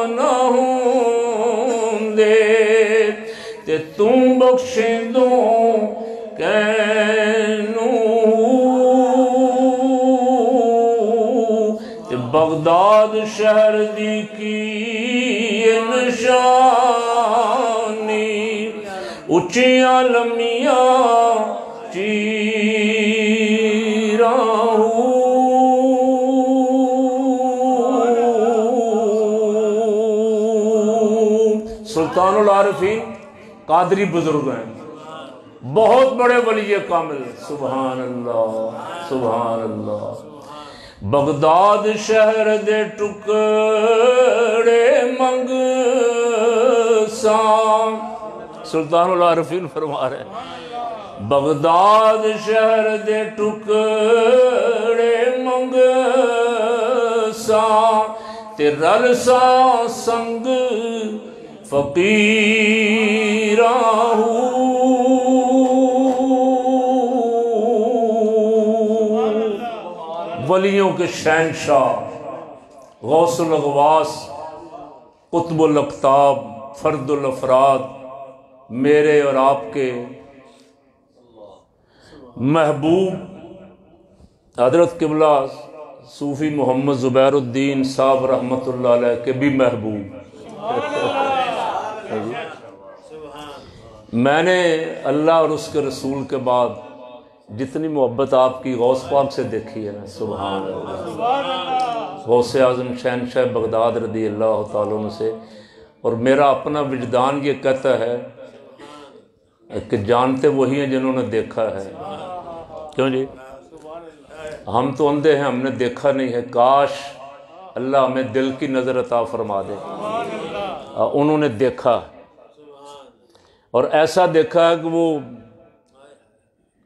نہ ہوں دے تے تم بخشیں دو کینو تے بغداد شہر دی کی نشانی اچیاں لمیاں سلطان العارفین قادری بزرگ ہیں، بہت بڑے ولی کامل، سبحان اللہ سبحان اللہ۔ بغداد شہر دے ٹکڑے منگ سام، سلطان العارفین فرما رہے ہیں بغداد شہر دے ٹکڑے منگ سام تے رل سا سنگ فقیراں ولیوں کے شہنشاہ غوث الاغواس قطب الاقطاب فرد الافراد میرے اور آپ کے محبوب حضرت قبلہ صوفی محمد زبیر الدین صاحب رحمۃ اللہ علیہ کے بھی محبوب۔ میں نے اللہ اور اس کے رسول کے بعد جتنی محبت آپ کی غوث پاک سے دیکھی ہے نا، سبحان اللہ، غوث اعظم شہنشاہ بغداد رضی اللہ تعالیٰ عنہ سے، اور میرا اپنا وجدان یہ کہتا ہے کہ جانتے وہی ہیں جنہوں نے دیکھا ہے، کیوں جی؟ ہم تو اندھے ہیں، ہم نے دیکھا نہیں ہے، کاش اللہ ہمیں دل کی نظر عطا فرما دے۔ انہوں نے دیکھا اور ایسا دیکھا ہے کہ وہ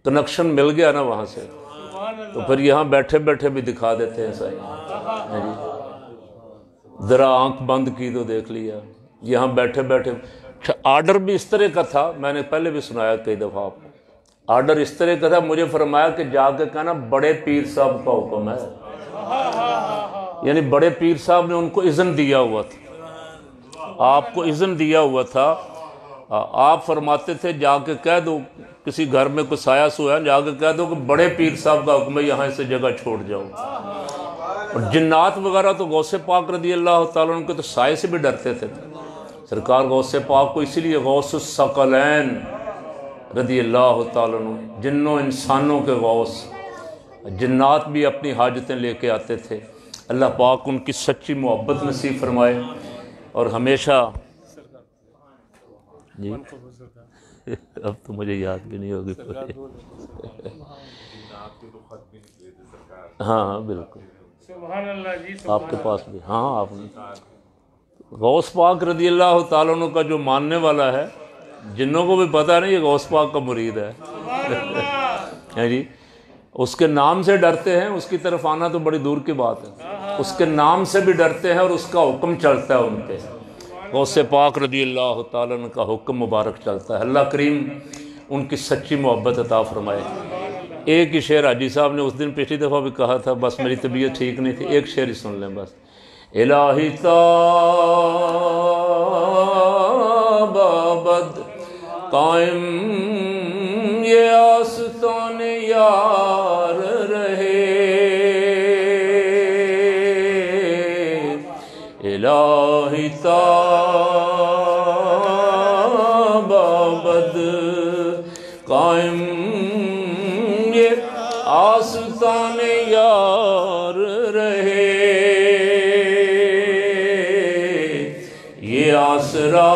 کنیکشن مل گیا نا وہاں سے، تو پھر یہاں بیٹھے بیٹھے بھی دکھا دیتے ہیں صحیح، ذرا آنکھ بند کی تو دیکھ لیا، یہاں بیٹھے بیٹھے۔ آرڈر بھی اس طرح کا تھا، میں نے پہلے بھی سنایا کئی دفعہ آپ کو، آرڈر اس طرح کا تھا، مجھے فرمایا کہ جا کے کہنا بڑے پیر صاحب کا حکم ہے، یعنی بڑے پیر صاحب نے ان کو اذن دیا ہوا تھا، آپ کو اذن دیا ہوا تھا، آپ فرماتے تھے جا کے کہہ دو، کسی گھر میں کوئی سایہ سویا ہے جا کے کہہ دو کہ بڑے پیر صاحب کا حکم ہے یہاں سے جگہ چھوڑ جاؤ۔ اور جنات وغیرہ تو غوث پاک رضی اللہ تعالیٰ عنہ کے تو سائے سے بھی ڈرتے تھے، سرکار غوث پاک کو اسی لیے غوث الثقلین رضی اللہ تعالیٰ عنہ، جنوں انسانوں کے غوث، جنات بھی اپنی حاجتیں لے کے آتے تھے۔ اللہ پاک ان کی سچی محبت نصیب فرمائے اور ہمیشہ جی اب تو مجھے یاد بھی نہیں ہوگی، ہاں بالکل آپ کے پاس بھی، ہاں آپ نے غوث پاک رضی اللہ تعالیٰ عنہ کا جو ماننے والا ہے، جنوں کو بھی پتہ نہیں یہ غوث پاک کا مرید ہے جی، اس کے نام سے ڈرتے ہیں، اس کی طرف آنا تو بڑی دور کی بات ہے، اس کے نام سے بھی ڈرتے ہیں اور اس کا حکم چلتا ہے ان پہ، غوث پاک رضی اللہ تعالیٰ عنہ کا حکم مبارک چلتا ہے۔ اللہ کریم ان کی سچی محبت عطا فرمائے۔ ایک ہی شعر حاجی صاحب نے اس دن پچھلی دفعہ بھی کہا تھا، بس میری طبیعت ٹھیک نہیں تھی، ایک شعر ہی سن لیں بس۔ الہی تابد قائم یہ آستان یار رہے، الہی تابد قائم یہ آستان یار رہے، یہ آسرا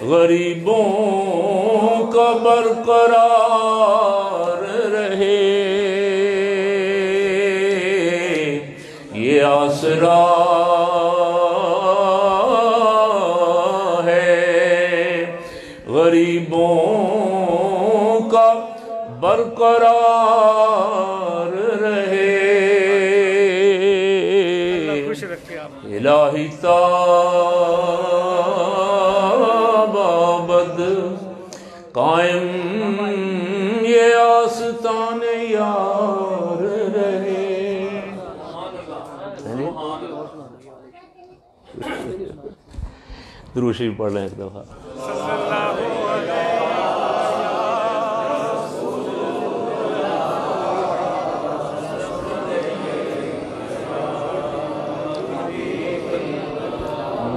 غریبوں کا برقرار رہے، یہ آسرا ہے غریبوں کا برقرار رہے۔ رکھے آپ الہی تابد قائم یہ آستان یار رہے. درود شریف پڑھ لیں ایک دفعہ. صلی اللہ علیہ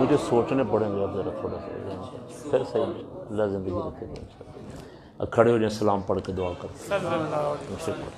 مجھے سوچنے پڑیں گے اب ذرا تھوڑا سا پھر صحیح اللہ زندگی رکھے گا. کھڑے ہو جائیں, سلام پڑھ کے دعا کرتے ہیں. صلی اللہ علیہ وسلم.